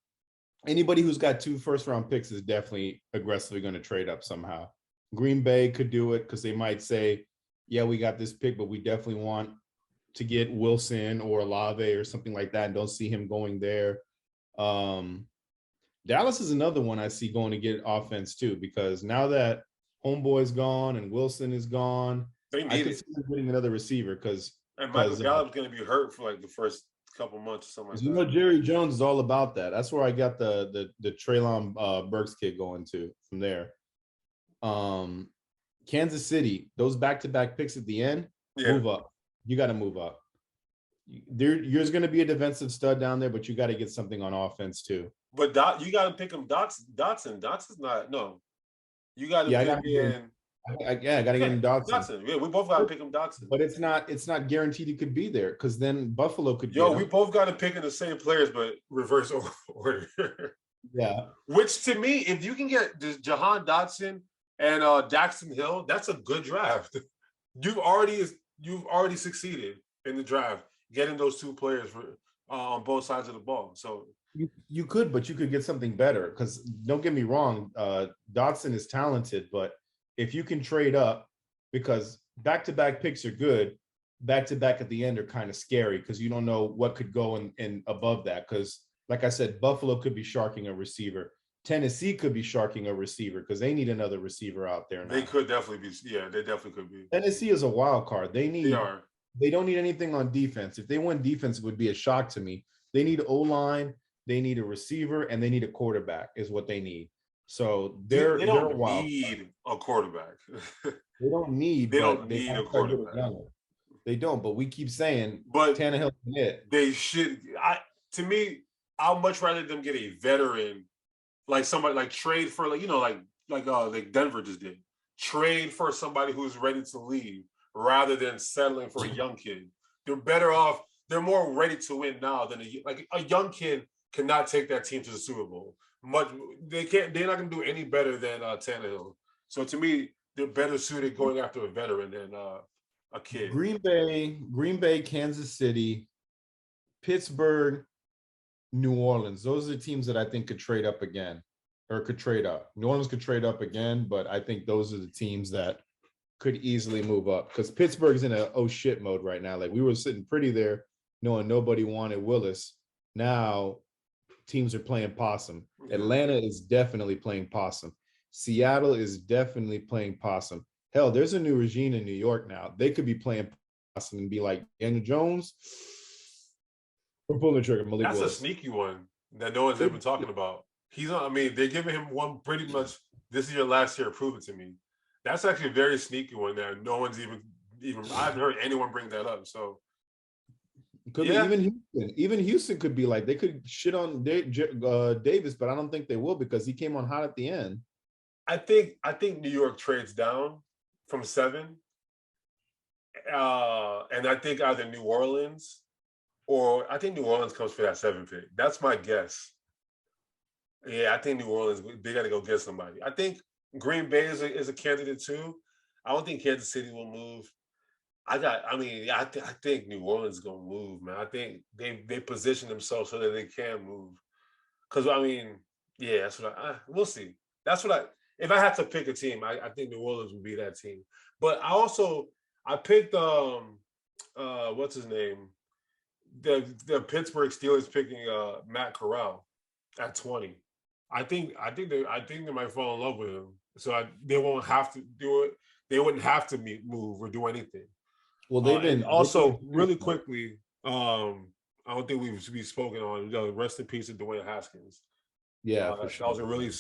Anybody who's got 2 first round picks is definitely aggressively going to trade up somehow. Green Bay could do it because they might say, yeah, we got this pick, but we definitely want to get Wilson or Olave or something like that and don't see him going there. Dallas is another one I see going to get offense too, because now that Homeboy's gone and Wilson is gone, I could see them getting another receiver because Michael Gallup's going to be hurt for like the first couple months or something like that. You know, Jerry Jones is all about that. That's where I got the Treylon Burks kid going to from there. Kansas City, those back-to-back picks at the end, move up. You got to move up. There's going to be a defensive stud down there, but you got to get something on offense too. But you got to pick him Dotson. Dotson's not, no. You got to pick in. I got to get him Dotson. Yeah, we both got to pick him Dotson. But it's not guaranteed he could be there because then Buffalo could. We both got to pick in the same players, but reverse order. Yeah. Which to me, if you can get Jahan Dotson and Daxton Hill, that's a good draft. You've already succeeded in the draft, getting those 2 players on both sides of the ball. So you could, but you could get something better. Because don't get me wrong, Dotson is talented, but if you can trade up, because back-to-back picks are good, back-to-back at the end are kind of scary because you don't know what could go in above that. Because, like I said, Buffalo could be sharking a receiver. Tennessee could be sharking a receiver because they need another receiver out there now. They could definitely be. Yeah, they definitely could be. Tennessee is a wild card. They don't need anything on defense. If they win defense, it would be a shock to me. They need O-line, they need a receiver, and they need a quarterback is what they need. So they don't need a quarterback. They don't need a quarterback. They don't, but we keep saying Tannehill can hit. They should. To me, I'd much rather them get a veteran, like somebody like trade for like Denver just did. Trade for somebody who's ready to leave rather than settling for a young kid. They're better off. They're more ready to win now than a young kid cannot take that team to the Super Bowl. They can't. They're not going to do any better than Tannehill. So to me, they're better suited going after a veteran than a kid. Green Bay, Kansas City, Pittsburgh, New Orleans. Those are the teams that I think could trade up again, or could trade up. New Orleans could trade up again, but I think those are the teams that could easily move up because Pittsburgh's in a oh shit mode right now. Like we were sitting pretty there, knowing nobody wanted Willis. Now teams are playing possum. Atlanta is definitely playing possum. Seattle is definitely playing possum. Hell, there's a new regime in New York now. They could be playing possum and be like, Daniel Jones, we're pulling the trigger. Malik That's Willis. A sneaky one that no one's ever talking about. They're giving him one pretty much, this is your last year, prove it to me. That's actually a very sneaky one that no one's even I haven't heard anyone bring that up. So even Houston could be like, they could shit on Davis, but I don't think they will because he came on hot at the end. I think New York trades down from 7. And I think either New Orleans or I think New Orleans comes for that 7 pick. That's my guess. Yeah, I think New Orleans, they got to go get somebody. I think Green Bay is a candidate too. I don't think Kansas City will move. I think New Orleans is gonna move, man. I think they position themselves so that they can move. Because that's what we'll see. That's what if I had to pick a team, I think New Orleans would be that team. But I picked what's his name? The Pittsburgh Steelers picking Matt Corral at 20. I think they might fall in love with him. So they won't have to do it. they wouldn't have to move or do anything. Well, they've been also really quickly. I don't think we've spoken on. Rest in peace to Dwayne Haskins. Yeah, for sure. That was a really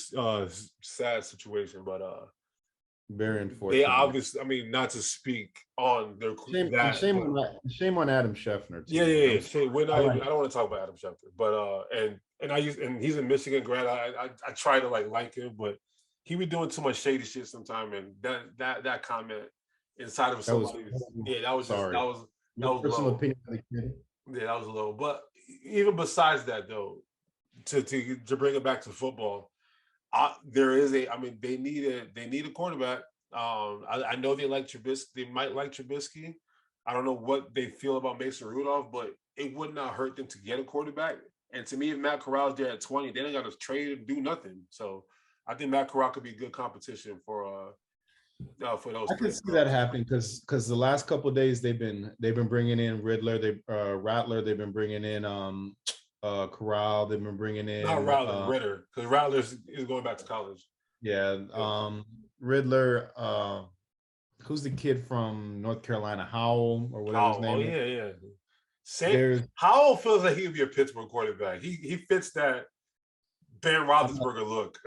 sad situation, but very unfortunate. They obviously, I mean, not to speak on their shame on Adam Schefter. Too. Yeah. Shame. I don't want to talk about Adam Schefter, but and he's a Michigan grad. I try to like him, but he be doing too much shady shit sometimes, and that comment inside of somebody, that was personal low. Opinion. Yeah, that was low. But even besides that, though, to bring it back to football, they need a quarterback. I know they like Trubisky. They might like Trubisky. I don't know what they feel about Mason Rudolph, but it would not hurt them to get a quarterback. And to me, if Matt Corral's there at 20, they don't got to trade and do nothing. So I think Matt Corral could be good competition for those. I can see that happening because the last couple of days they've been bringing in Rattler. They've been bringing in Corral. They've been bringing in not Rattler, Ritter, because Rattler is going back to college. Yeah, Riddler. Who's the kid from North Carolina? Howell or whatever his name is. Yeah. Howell feels like he would be a Pittsburgh quarterback. He fits that Ben Roethlisberger look.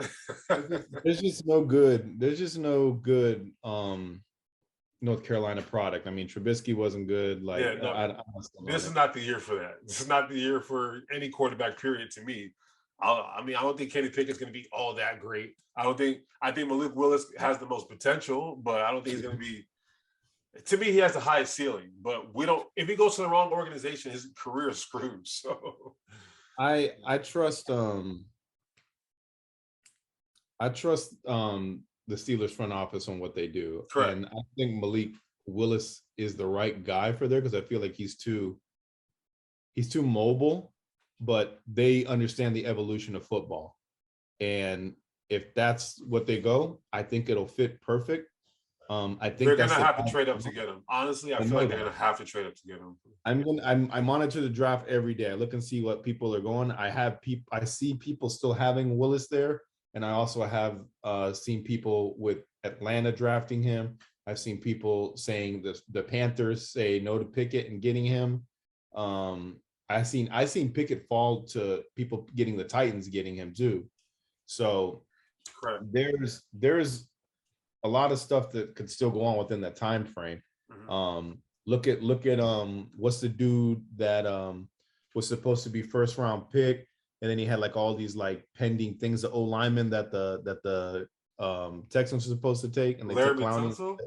There's just no good. There's just no good North Carolina product. I mean, Trubisky wasn't good. This is not the year for that. This is not the year for any quarterback. Period. To me, I don't think Kenny Pickett's going to be all that great. I think Malik Willis has the most potential, but I don't think he's going to be. To me, he has the highest ceiling, but we don't. If he goes to the wrong organization, his career is screwed. So, I trust the Steelers front office on what they do. Correct. And I think Malik Willis is the right guy for there because I feel like he's too mobile, but they understand the evolution of football. And if that's what they go, I think it'll fit perfect. I think they're gonna have to trade up to get him. Honestly, I feel like they're gonna have to trade up to get him. I monitor the draft every day. I look and see what people are going. I see people still having Willis there. And I also have seen people with Atlanta drafting him. I've seen people saying the Panthers say no to Pickett and getting him. I've seen Pickett fall to people getting the Titans getting him too. So correct. There's a lot of stuff that could still go on within that time frame. Mm-hmm. Look at what's the dude that was supposed to be first round pick. And then he had like all these like pending things, the O-lineman that the Texans were supposed to take, and they took Clowney.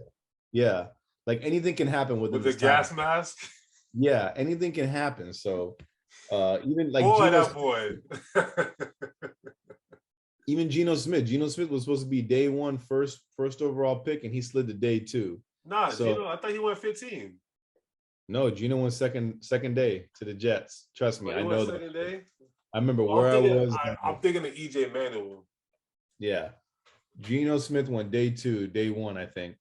Yeah, like anything can happen with the gas mask. Yeah, anything can happen. So even like even Geno Smith. Geno Smith was supposed to be day one first overall pick, and he slid to day 2. Nah, so, Geno, I thought he went 15. No, Geno went second day to the Jets. Trust me, I know that. Second day? I remember where I was. I'm thinking of EJ Manuel. Yeah. Geno Smith went day 2, day 1, I think.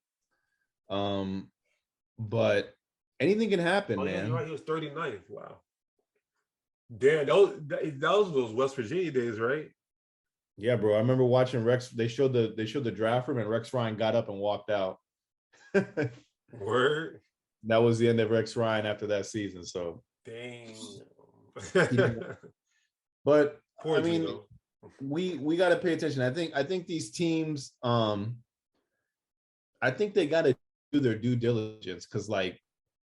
But anything can happen, man. Yeah, you're right. He was 39th. Wow. Damn, that was those West Virginia days, right? Yeah, bro. I remember watching Rex. They showed the draft room, and Rex Ryan got up and walked out. Word. That was the end of Rex Ryan after that season. So dang. But I mean, we got to pay attention. I think these teams, I think they got to do their due diligence because, like,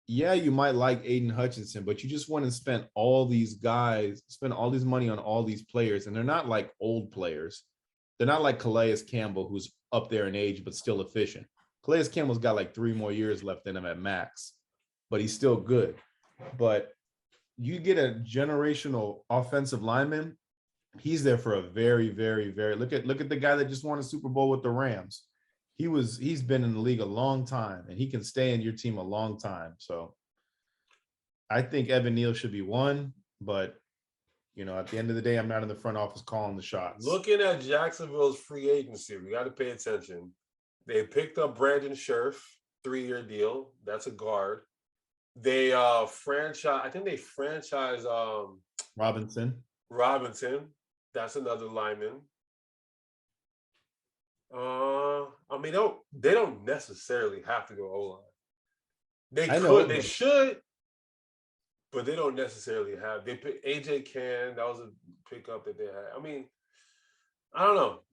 yeah, you might like Aiden Hutchinson, but you just want to spend all these money on all these players, and they're not like old players. They're not like Calais Campbell, who's up there in age but still efficient. Calais Campbell's got like 3 more years left in him at max, but he's still good. But you get a generational offensive lineman, he's there for a very, very, very look at the guy that just won a Super Bowl with the Rams. He's been in the league a long time, and he can stay in your team a long time. So I think Evan Neal should be one, but at the end of the day, I'm not in the front office calling the shots. Looking at Jacksonville's free agency, we got to pay attention. They picked up Brandon Scherf, 3-year deal. That's a guard. They franchise Robinson. That's another lineman. I mean, they don't necessarily have to go O-line. They I know, could, they should, but they don't necessarily have. They pick AJ Can. That was a pickup that they had. I mean, I don't know.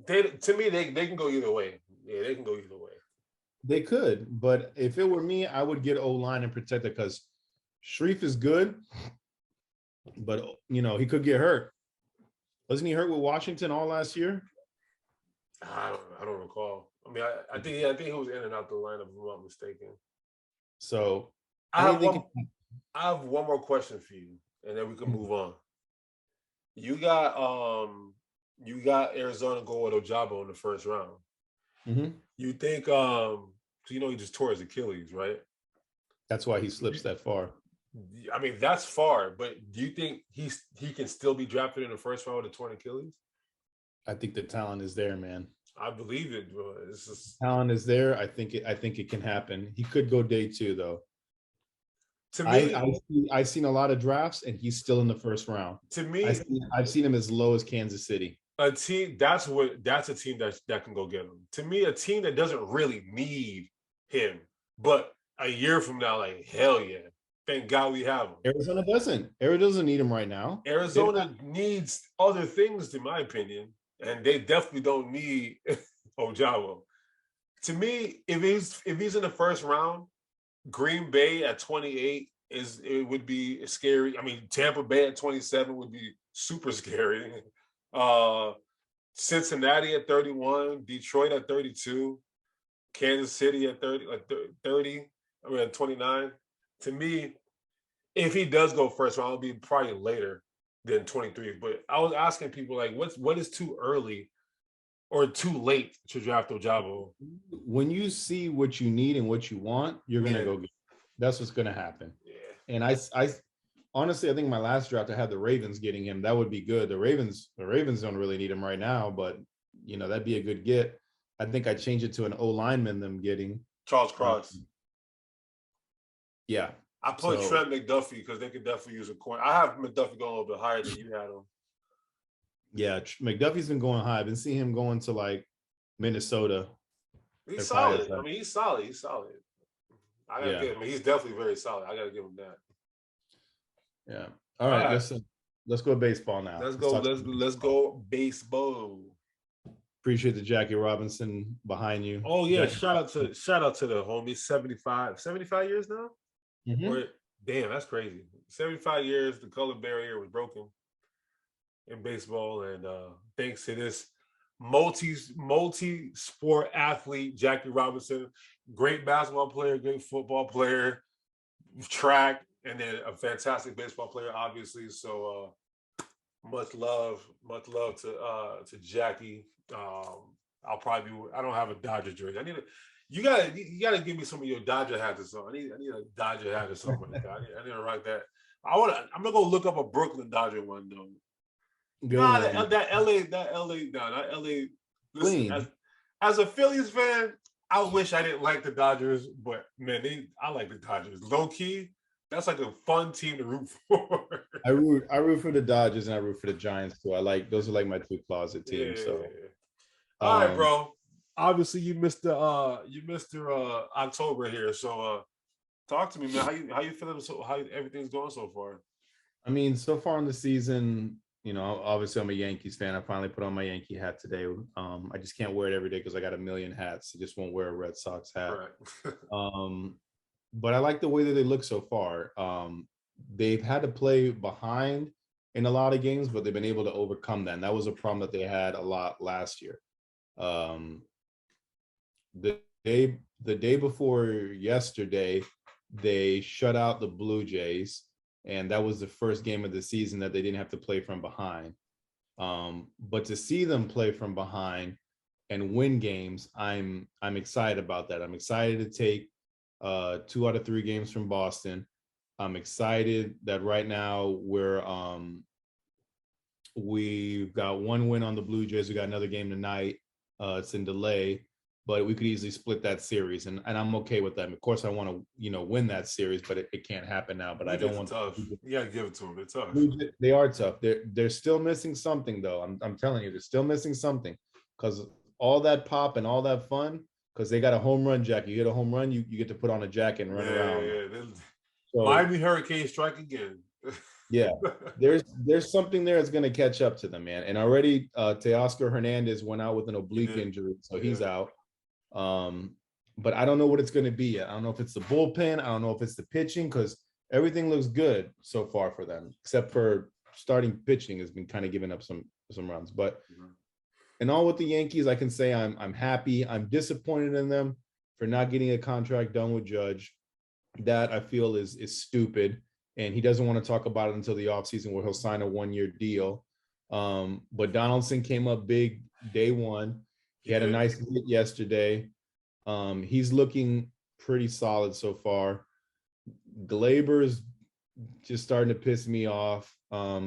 To me, they can go either way. Yeah, they can go either way. they could, but if it were me, I would get O-line and protect it because Sharif is good, but he could get hurt. Wasn't he hurt with Washington all last year? I don't recall. I mean, I think he was in and out the lineup, if I'm not mistaken. So I have one more question for you, and then we can move on. You got Arizona going with Ojabo in the first round. Mm-hmm. You think he just tore his Achilles, right? That's why he slips that far. I mean, that's far, but do you think he can still be drafted in the first round with a torn Achilles? I think the talent is there, man. I believe it, bro. It's just talent is there. I think it can happen. He could go day 2 though. To me, I've seen a lot of drafts, and he's still in the first round. To me, I've seen him as low as Kansas City. A team that's a team that can go get him. To me, a team that doesn't really need him, but a year from now, like hell yeah, thank God we have him. Arizona doesn't. Arizona doesn't need him right now. Arizona needs other things, in my opinion, and they definitely don't need Ojabo. To me, if he's in the first round, Green Bay at 28 would be scary. I mean, Tampa Bay at 27 would be super scary. Cincinnati at 31, Detroit at 32, Kansas City at 30, I mean at 29. To me, if he does go first round, it'll be probably later than 23. But I was asking people like, what is too early or too late to draft Ojabo? When you see what you need and what you want, you're gonna go get it. That's what's gonna happen. Yeah. And I honestly, I think my last draft I had the Ravens getting him. That would be good. The Ravens don't really need him right now, but that'd be a good get. I think I changed it to an O lineman them getting Charles Cross. Yeah. I put Trent McDuffie because they could definitely use a corner. I have McDuffie going a little bit higher than you had him. Yeah, McDuffie's been going high. I've been seeing him going to like Minnesota. He's solid. I mean, he's solid. I gotta give him. He's definitely very solid. I gotta give him that. Yeah. All right. Let's go baseball now. Let's go baseball. Appreciate the Jackie Robinson behind you. Oh yeah, shout out to the homie. 75 years now. Mm-hmm. Damn, that's crazy. 75 years. The color barrier was broken in baseball, and thanks to this multi-sport athlete, Jackie Robinson, great basketball player, great football player, track, and then a fantastic baseball player, obviously. So much love to Jackie. I don't have a Dodger jersey. You gotta give me some of your Dodger hats or something. I need a Dodger hat or something like that. I need to write that. I'm gonna go look up a Brooklyn Dodger one though. That LA. Listen, as a Phillies fan, I wish I didn't like the Dodgers, but man, I like the Dodgers. Low key, that's like a fun team to root for. I root for the Dodgers and I root for the Giants too. Those are like my two closet teams. Yeah. So, all right, bro. Obviously, you missed the October here. So, talk to me, man. How you feeling? How everything's going so far? I mean, so far in the season, obviously I'm a Yankees fan. I finally put on my Yankee hat today. I just can't wear it every day because I got a million hats. I just won't wear a Red Sox hat. Right. But I like the way that they look so far. They've had to play behind in a lot of games, but they've been able to overcome that. And that was a problem that they had a lot last year. The day before yesterday, they shut out the Blue Jays. And that was the first game of the season that they didn't have to play from behind. But to see them play from behind and win games, I'm excited about that. I'm excited to take 2 out of 3 games from Boston. I'm excited that right now we've got 1 win on the Blue Jays. We got another game tonight. It's in delay. But we could easily split that series, and I'm okay with that. Of course, I want to, win that series, but it can't happen now. But I don't want to. You gotta give it to them. They're tough. They are tough. They're still missing something, though. I'm telling you, they're still missing something because all that pop and all that fun because they got a home run jacket. You get a home run, you get to put on a jacket and run around. Yeah. So, Miami Hurricane strike again. yeah, there's something there that's going to catch up to them, man. And already Teoscar Hernandez went out with an oblique injury, so he's out. But I don't know what it's going to be yet. I don't know if it's the bullpen. I don't know if it's the pitching because everything looks good so far for them, except for starting pitching has been kind of giving up some runs. But and all with the Yankees, I can say I'm happy. I'm disappointed in them for not getting a contract done with Judge. That I feel is stupid. And he doesn't want to talk about it until the offseason where he'll sign a 1-year deal. But Donaldson came up big day one. He had a nice hit yesterday. He's looking pretty solid so far. Glaber's just starting to piss me off. But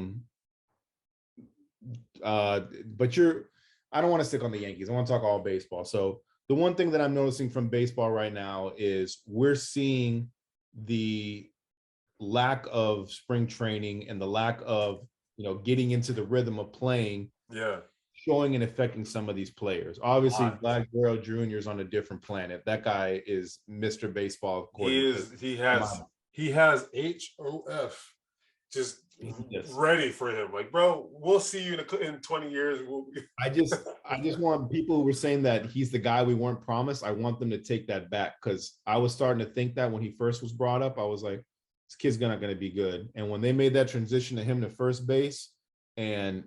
I don't want to stick on the Yankees. I want to talk all baseball. So the one thing that I'm noticing from baseball right now is we're seeing the lack of spring training and the lack of, getting into the rhythm of playing. Yeah. Showing and affecting some of these players. Obviously, Vlad Guerrero Jr. is on a different planet. That guy is Mr. Baseball. He has HOF just ready for him. Like, bro, we'll see you in 20 years. I just want people who were saying that he's the guy we weren't promised. I want them to take that back because I was starting to think that when he first was brought up, I was like, this kid's not going to be good. And when they made that transition to him to first base, and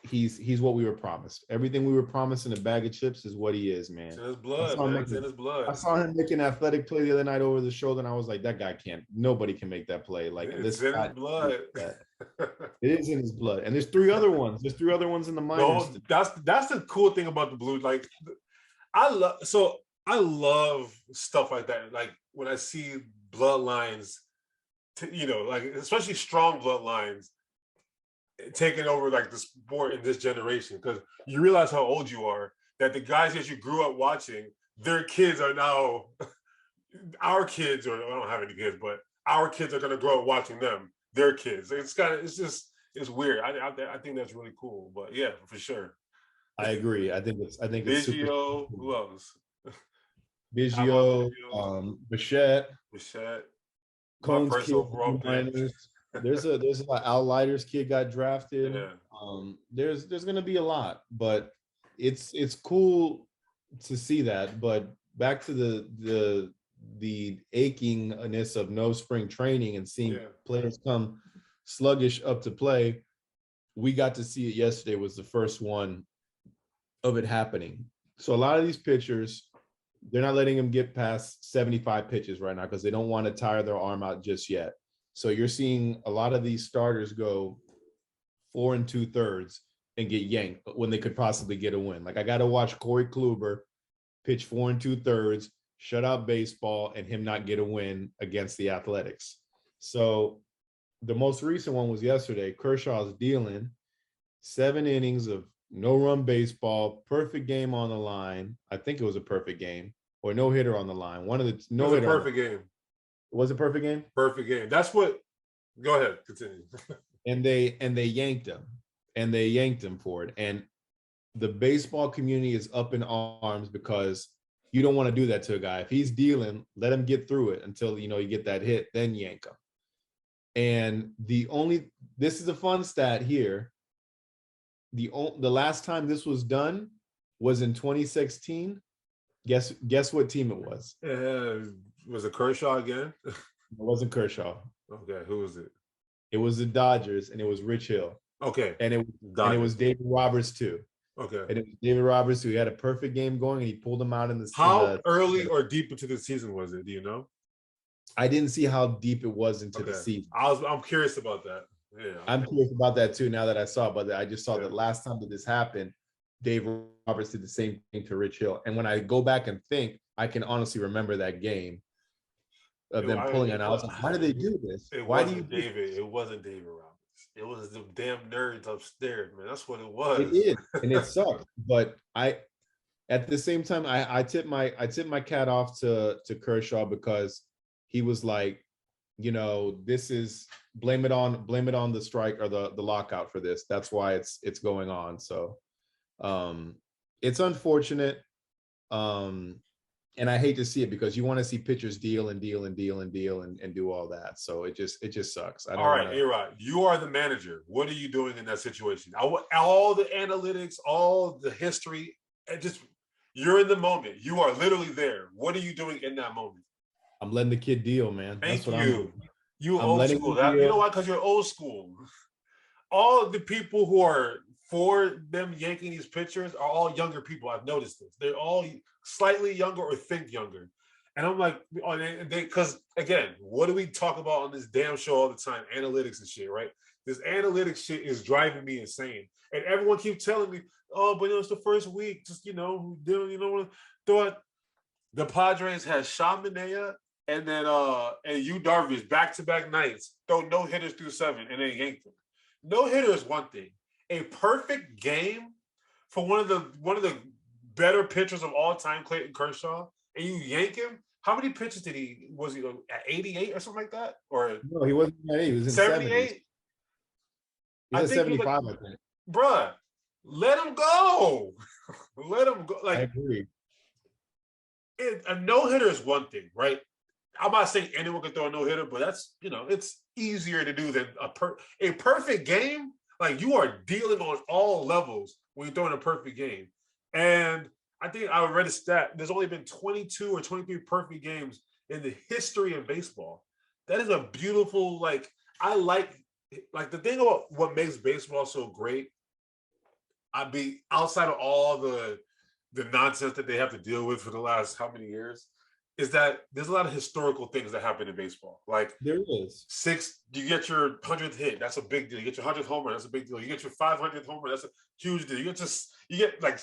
he's what we were promised. Everything we were promised in a bag of chips is what he is, man. It's in his blood, man. It's in his blood. I saw him make an athletic play the other night over the shoulder, and I was like, that guy nobody can make that play. Like, it's in his blood. It is in his blood. And there's 3 other ones. There's 3 other ones in the minors. No, that's the cool thing about the Blues. Like, I love stuff like that. Like when I see bloodlines, like especially strong bloodlines taking over like the sport in this generation, because you realize how old you are, that the guys that you grew up watching, their kids are now our kids, or I don't have any kids, but our kids are going to grow up watching them, their kids. It's weird. I think that's really cool. But yeah, for sure. I agree. I think it's Biggio, who else? Biggio, Bichette, my personal growth. There's a lot. Al Leiter's kid got drafted. Yeah. There's gonna be a lot, but it's cool to see that. But back to the achingness of no spring training and seeing players come sluggish up to play. We got to see it yesterday. Was the first one of it happening. So a lot of these pitchers, they're not letting them get past 75 pitches right now because they don't want to tire their arm out just yet. So you're seeing a lot of these starters go 4 2/3 and get yanked when they could possibly get a win. Like I got to watch Corey Kluber pitch 4 2/3, shut out baseball, and him not get a win against the Athletics. So the most recent one was yesterday. Kershaw's dealing 7 innings of no-run baseball, perfect game on the line. I think it was a perfect game, or no hitter on the line. One of the no hitter. Perfect game. Was it perfect game? Perfect game. That's what. Go ahead. Continue. and they yanked him, and they yanked him for it. And the baseball community is up in arms because you don't want to do that to a guy. If he's dealing, let him get through it until you get that hit, then yank him. And this is a fun stat here. The last time this was done was in 2016. Guess what team it was? Was it Kershaw again? It wasn't Kershaw. Okay, who was it? It was the Dodgers, and it was Rich Hill. Okay, and it was David Roberts too. Okay, and it was David Roberts who had a perfect game going, and he pulled him out in the. How early or deep into the season was it? Do you know? I didn't see how deep it was into the season. I'm curious about that. Yeah, I'm curious about that too. Now that I saw, but I just saw that last time that this happened, Dave Roberts did the same thing to Rich Hill. And when I go back and think, I can honestly remember that game of them pulling it. I was like, why did they do this? It wasn't David Roberts. It was the damn nerds upstairs, man. That's what it was. It is, and it sucked. But at the same time, I tip my cat off to Kershaw because he was like, this is blame it on the strike or the lockout for this. That's why it's going on. So It's unfortunate. And I hate to see it because you want to see pitchers deal and deal and deal and deal and do all that. So it just sucks. I don't All right, want to. A-Rod, you are the manager. What are you doing in that situation? I want all the analytics, all the history, and just you're in the moment. You are literally there. What are you doing in that moment? I'm letting the kid deal, man. That's Thank what I'm you. doing. You I'm old letting school. him That you know deal. why? Because you're old school. All of the people who are for them yanking these pitchers are all younger people. I've noticed this. They're all slightly younger or think younger. And I'm like, because again, what do we talk about on this damn show all the time? Analytics and shit, right? This analytics shit is driving me insane. And everyone keeps telling me, oh, but it's the first week. Just, thought the Padres had Shamanea and then and Yu Darvish back-to-back nights, throw no hitters through 7 and then yank them. No hitter is one thing. A perfect game for one of the better pitchers of all time, Clayton Kershaw, and you yank him. How many pitches did he at 88 or something like that? Or No, he wasn't at 80. He was in 78? 70s. He was at 75, I think. Bruh, let him go. Let him go. Like, I agree. A no-hitter is one thing, right? I'm not saying anyone can throw a no-hitter, but that's, it's easier to do than a perfect game. Like, you are dealing on all levels when you're throwing a perfect game. And I think I read a stat. There's only been 22 or 23 perfect games in the history of baseball. That is a beautiful, I like the thing about what makes baseball so great. Outside of all the nonsense that they have to deal with for the last how many years, is that there's a lot of historical things that happen in baseball. Like there is. You get your 100th hit, that's a big deal. You get your 100th homer, that's a big deal. You get your 500th homer, that's a huge deal. You get like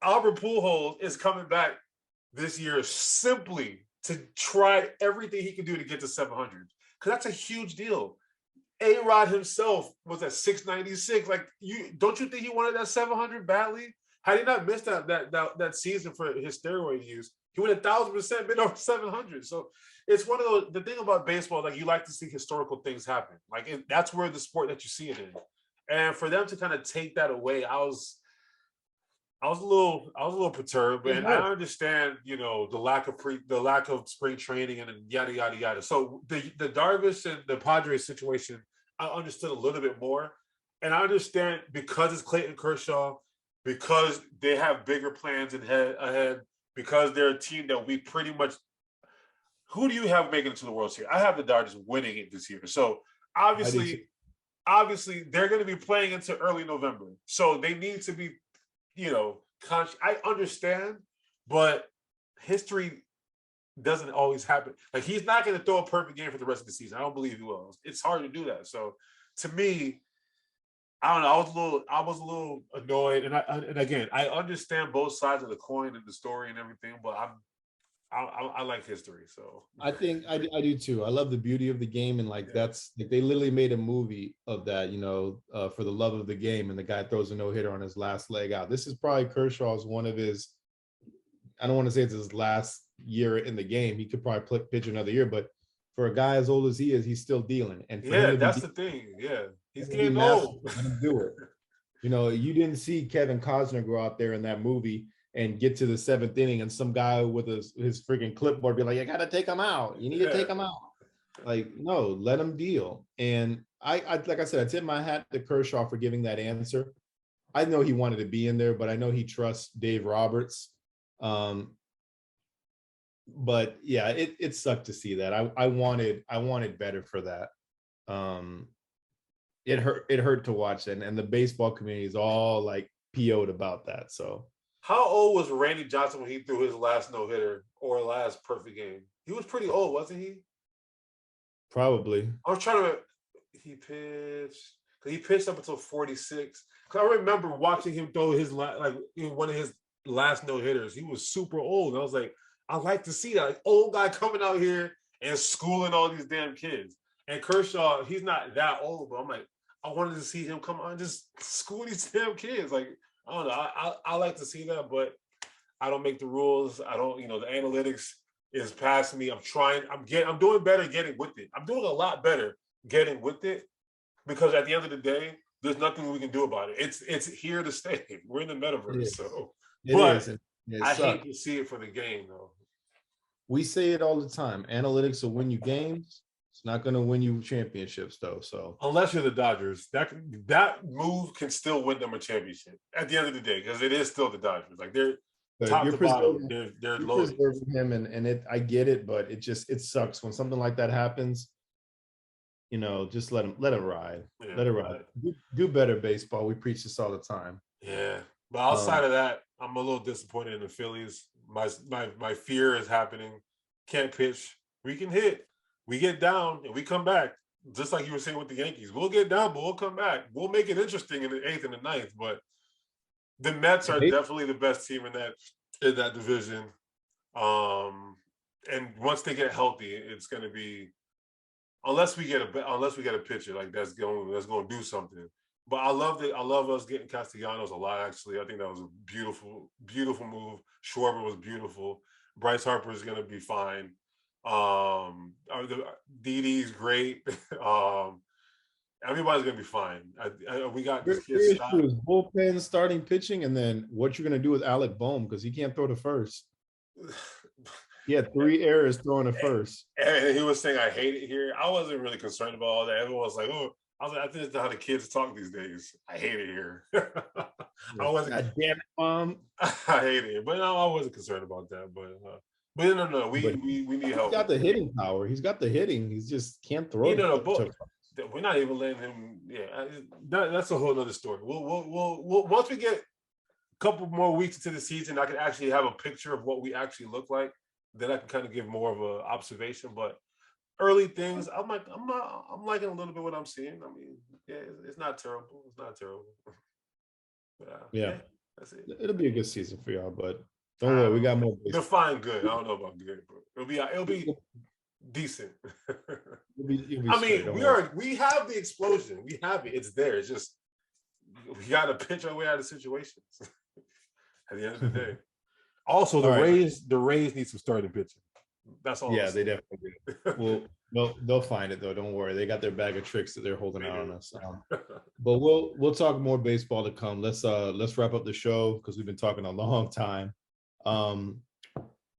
Albert Pujols is coming back this year simply to try everything he can do to get to 700, because that's a huge deal. A-Rod himself was at 696. Like, don't you think he wanted that 700 badly? Had he not missed that season for his steroid use, he would 1,000% been over 700. So it's one of those. The thing about baseball, like, you like to see historical things happen. Like, that's where the sport that you see it in. And for them to kind of take that away, I was a little perturbed, and I understand, the lack of spring training and yada yada yada. So the Darvish and the Padres situation, I understood a little bit more, and I understand because it's Clayton Kershaw, because they have bigger plans ahead, because they're a team that we pretty much. Who do you have making it to the World Series? I have the Dodgers winning it this year. So obviously they're going to be playing into early November. So they need to be, I understand, but history doesn't always happen. Like, he's not going to throw a perfect game for the rest of the season. I don't believe he will. It's hard to do that. So to me, I don't know. I was a little annoyed, and again, I understand both sides of the coin and the story and everything, but I like history. So I think I do too. I love the beauty of the game, and that's like, they literally made a movie of that, for the love of the game, and the guy throws a no-hitter on his last leg out. This is probably Kershaw's one of his. I don't want to say it's his last year in the game. He could probably pitch another year, but for a guy as old as he is, he's still dealing. And that's the thing. Yeah, he's getting old. Let him do it. You didn't see Kevin Costner go out there in that movie and get to the 7th inning, and some guy with his freaking clipboard be like, "You got to take him out. You need to take him out." Like, no, let him deal. And I like I said, I tip my hat to Kershaw for giving that answer. I know he wanted to be in there, but I know he trusts Dave Roberts. But yeah, it sucked to see that. I wanted better for that. It hurt to watch that, and the baseball community is all like PO'd about that. So how old was Randy Johnson when he threw his last no-hitter or last perfect game? He was pretty old, wasn't he? Probably. I was trying to. He pitched up until 46. Because I remember watching him throw one of his last no-hitters. He was super old. And I was like, I like to see that, like, old guy coming out here and schooling all these damn kids. And Kershaw, he's not that old, but I'm like, I wanted to see him come on and just school these damn kids. Like, I don't know. I like to see that, but I don't make the rules. I don't, the analytics is past me. I'm doing better getting with it. I'm doing a lot better getting with it, because at the end of the day, there's nothing we can do about it. It's here to stay. We're in the metaverse. So It but is. It I sucks. hate to see it for the game though. We say it all the time. Analytics will win you games. It's not going to win you championships, though. So unless you're the Dodgers, that move can still win them a championship at the end of the day because it is still the Dodgers. Like they're top you're to bottom, preserving, they're you're loaded. preserving him, and I get it, but it sucks when something like that happens. Just let him ride. Yeah, let it ride. Do better, baseball. We preach this all the time. Yeah, but outside of that, I'm a little disappointed in the Phillies. My fear is happening. Can't pitch. We can hit. We get down and we come back. Just like you were saying with the Yankees, we'll get down, but we'll come back. We'll make it interesting in the 8th and the 9th. But the Mets are definitely the best team in that division. And once they get healthy, it's going to be unless we get a pitcher like that's going to do something. But I love us getting Castellanos a lot. Actually, I think that was a beautiful move. Schwarber was beautiful. Bryce Harper is going to be fine. Didi's great. Everybody's gonna be fine. We got this kid. His bullpen, starting pitching, and then what you're gonna do with Alec Boehm because he can't throw to first. He had 3 errors throwing to first. And he was saying, "I hate it here." I wasn't really concerned about all that. Everyone was like, "Oh," I was like, "I think that's how the kids talk these days. I hate it here." I wasn't. God damn it, Mom. I hate it, but no, I wasn't concerned about that. But no, we need help. He's got the hitting power. He's got the hitting. He just can't throw. We're not even letting him. Yeah, that's a whole other story. We'll once we get a couple more weeks into the season, I can actually have a picture of what we actually look like. Then I can kind of give more of an observation. But early things, I'm liking a little bit what I'm seeing. I mean, yeah, it's not terrible. It's not terrible. Yeah, that's it. It'll be a good season for y'all, but don't worry, we got more. Define good. I don't know about good, but it'll be decent. I mean, we have the explosion. We have it. It's there. It's just we got to pitch our way out of situations at the end of the day. Also, the Rays need some starting pitching. That's all. Yeah, they definitely do. Well, they'll find it though. Don't worry. They got their bag of tricks that they're holding out on us. But we'll talk more baseball to come. Let's wrap up the show because we've been talking a long time.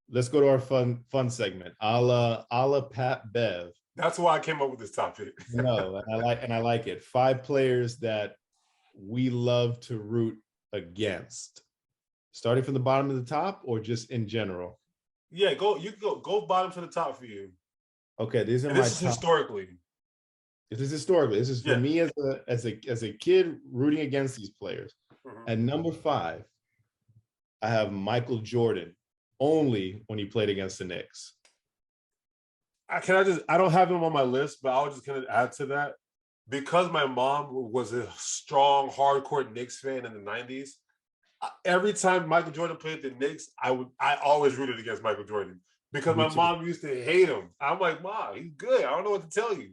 Let's go to our fun segment. A la Pat Bev. That's why I came up with this topic. No, I like it. 5 players that we love to root against. Starting from the bottom to the top, or just in general? Yeah, you can go bottom to the top for you. Okay, these are my. This is historically. This is historically. This is for me as a kid rooting against these players. Mm-hmm. At number 5, I have Michael Jordan. Only when he played against the Knicks. I don't have him on my list, but I'll just kind of add to that. Because my mom was a strong, hardcore Knicks fan in the 90s, every time Michael Jordan played the Knicks, I always rooted against Michael Jordan because my mom used to hate him. I'm like, Mom, he's good. I don't know what to tell you.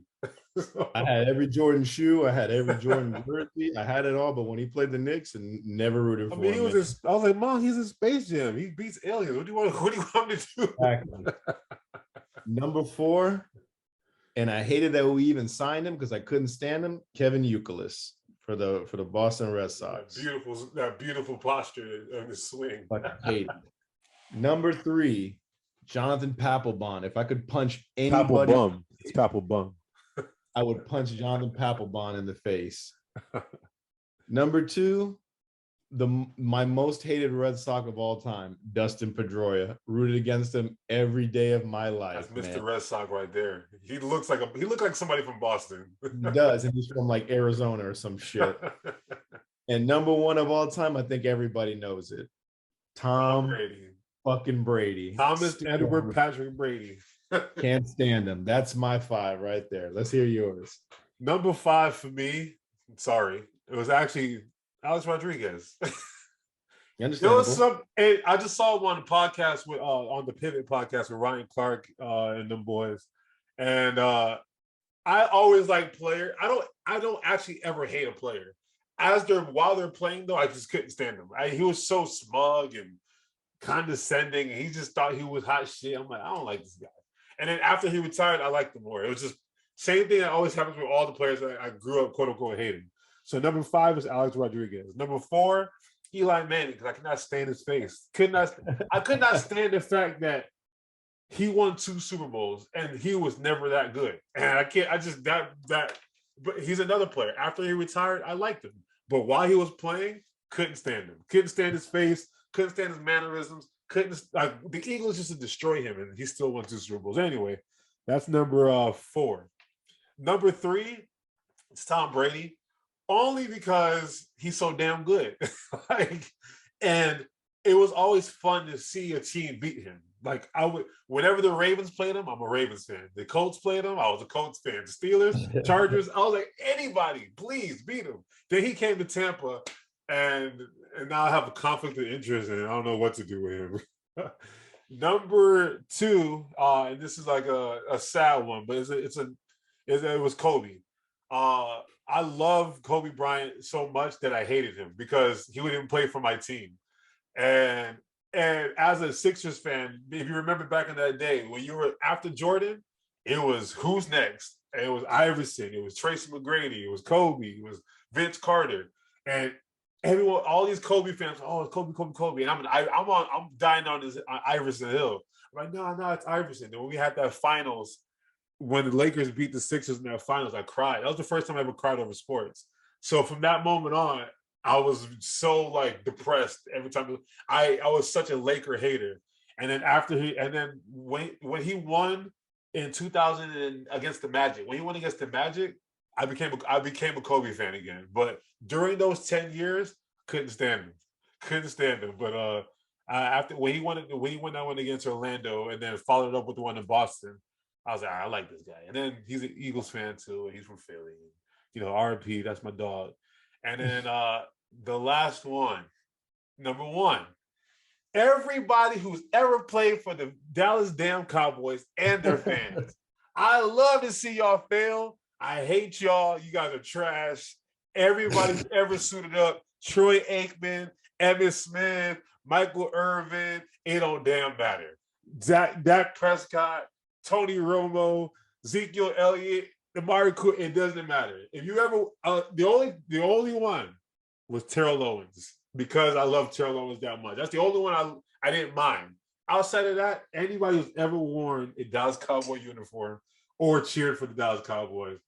I had every Jordan shoe. I had every Jordan jersey. I had it all, but when he played the Knicks, and never rooted for him. I was like, Mom, he's in Space Jam. He beats aliens. What do you want me to do? Exactly. Number 4, and I hated that we even signed him because I couldn't stand him. Kevin Youkilis for the Boston Red Sox. That beautiful posture of his swing. But I hate it. Number 3, Jonathan Papelbon. If I could punch anybody, it's Papelbon. I would punch Jonathan Papelbon in the face. Number 2, my most hated Red Sox of all time, Dustin Pedroia. Rooted against him every day of my life. That's Mr. Red Sox right there. He looked like somebody from Boston. He does, and he's from like Arizona or some shit. And number 1 of all time, I think everybody knows it. Tom Brady. Fucking Brady. Thomas Edward Patrick Brady. Can't stand him. That's my 5 right there. Let's hear yours. Number 5 for me, sorry, it was actually Alex Rodriguez. I just saw him on the podcast on the Pivot podcast with Ryan Clark and them boys. And I always like players. I don't actually ever hate a player. While they're playing though, I just couldn't stand him. He was so smug and condescending, and he just thought he was hot shit. I'm like, I don't like this guy. And then after he retired, I liked him more. It was just same thing that always happens with all the players that I grew up, quote unquote, hating. So number 5 is Alex Rodriguez. Number 4, Eli Manning because I could not stand his face. I could not stand the fact that he won 2 Super Bowls and he was never that good. And I can't. I just that. But he's another player. After he retired, I liked him. But while he was playing, couldn't stand him. Couldn't stand his face. Couldn't stand his mannerisms. Couldn't. The Eagles just to destroy him, and he still won 2 Super Bowls. Anyway, that's number 4. Number 3, it's Tom Brady, only because he's so damn good. And it was always fun to see a team beat him. Like whenever the Ravens played him, I'm a Ravens fan. The Colts played him, I was a Colts fan. The Steelers, Chargers, I was like, anybody, please beat him. Then he came to Tampa, and now I have a conflict of interest, and I don't know what to do with him. Number 2, and this is like a sad one, but it was Kobe. I love Kobe Bryant so much that I hated him because he wouldn't play for my team. And as a Sixers fan, if you remember back in that day, when you were after Jordan, it was who's next? And it was Iverson, it was Tracy McGrady, it was Kobe, it was Vince Carter, and everyone, all these Kobe fans, oh, it's Kobe, and I'm dying on this Iverson hill. I'm like, no, it's Iverson. Then when we had that finals, when the Lakers beat the Sixers in that finals, I cried. That was the first time I ever cried over sports. So from that moment on, I was so like depressed every time. I was such a Laker hater. And then when he won in 2000 against the Magic, when he won against the Magic, I became a Kobe fan again. But during those 10 years, couldn't stand him. But after when he won that one against Orlando and then followed up with the one in Boston, I was like, I like this guy. And then he's an Eagles fan too, and he's from Philly. You know, RP, that's my dog. And then the last one, number 1, everybody who's ever played for the Dallas damn Cowboys and their fans. I love to see y'all fail. I hate y'all. You guys are trash. Everybody who's ever suited up, Troy Aikman, Emmitt Smith, Michael Irvin, it don't damn matter. Dak Prescott, Tony Romo, Ezekiel Elliott, Amari Cooper, it doesn't matter. If you ever, the only one was Terrell Owens because I love Terrell Owens that much. That's the only one I didn't mind. Outside of that, anybody who's ever worn a Dallas Cowboy uniform or cheered for the Dallas Cowboys,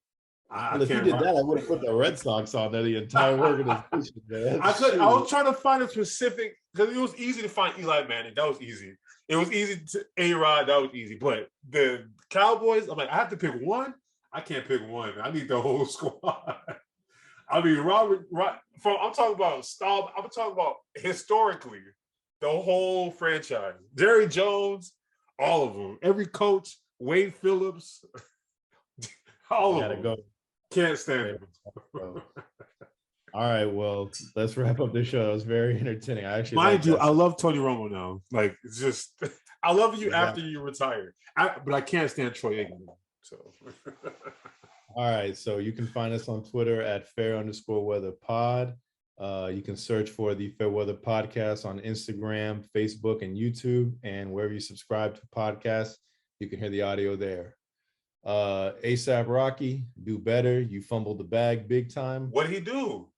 if you did that, I would have put the Red Sox on there, the entire organization. Man. I was trying to find a specific, because it was easy to find Eli Manning. That was easy. It was easy to A-Rod. That was easy. But the Cowboys, I'm like, I have to pick one. I can't pick one. I need the whole squad. I mean, I'm talking about style. I'm talking about historically, the whole franchise. Jerry Jones, all of them. Every coach, Wade Phillips, all of them. Go. Can't stand it. All right, well, let's wrap up the show. It was very entertaining. I actually, mind you, I love Tony Romo now. Like, it's just, I love you after you retire. But I can't stand Troy Aikman. So, all right. So you can find us on Twitter at fair_weather_pod. You can search for the Fair Weather Podcast on Instagram, Facebook, and YouTube, and wherever you subscribe to podcasts, you can hear the audio there. ASAP Rocky, do better. You fumbled the bag big time. What did he do?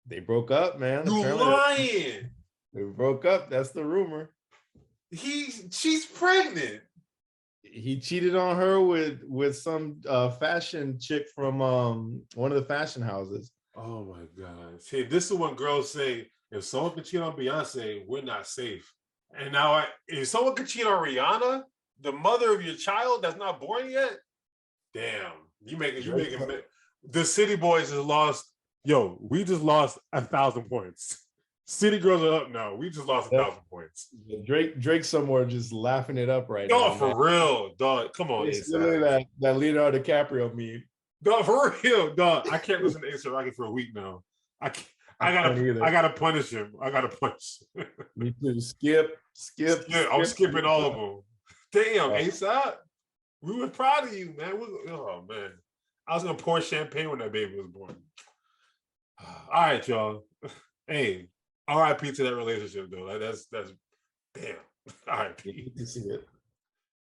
They broke up, man. You lying? They broke up. That's the rumor. She's pregnant. He cheated on her with some fashion chick from one of the fashion houses. Oh my God! See, this is when girls say, if someone can cheat on Beyonce, we're not safe. And now, if someone can cheat on Rihanna, the mother of your child that's not born yet, damn, you making the City Boys has lost. Yo, we just lost 1,000 points. City girls are up now. We just lost 1,000 points. Drake somewhere just laughing it up right now. Oh, for real, dog. Come on, it's literally that Leonardo DiCaprio meme. Dog, for real, dog. I can't listen to A$AP Rocky for a week now. I gotta punish him. I gotta punish him. Me too. Skip. I'm skipping all of them. Damn, A$AP. We were proud of you, man. Oh man. I was gonna pour champagne when that baby was born. All right, y'all. Hey, RIP to that relationship though. That's damn. RIP. You see it.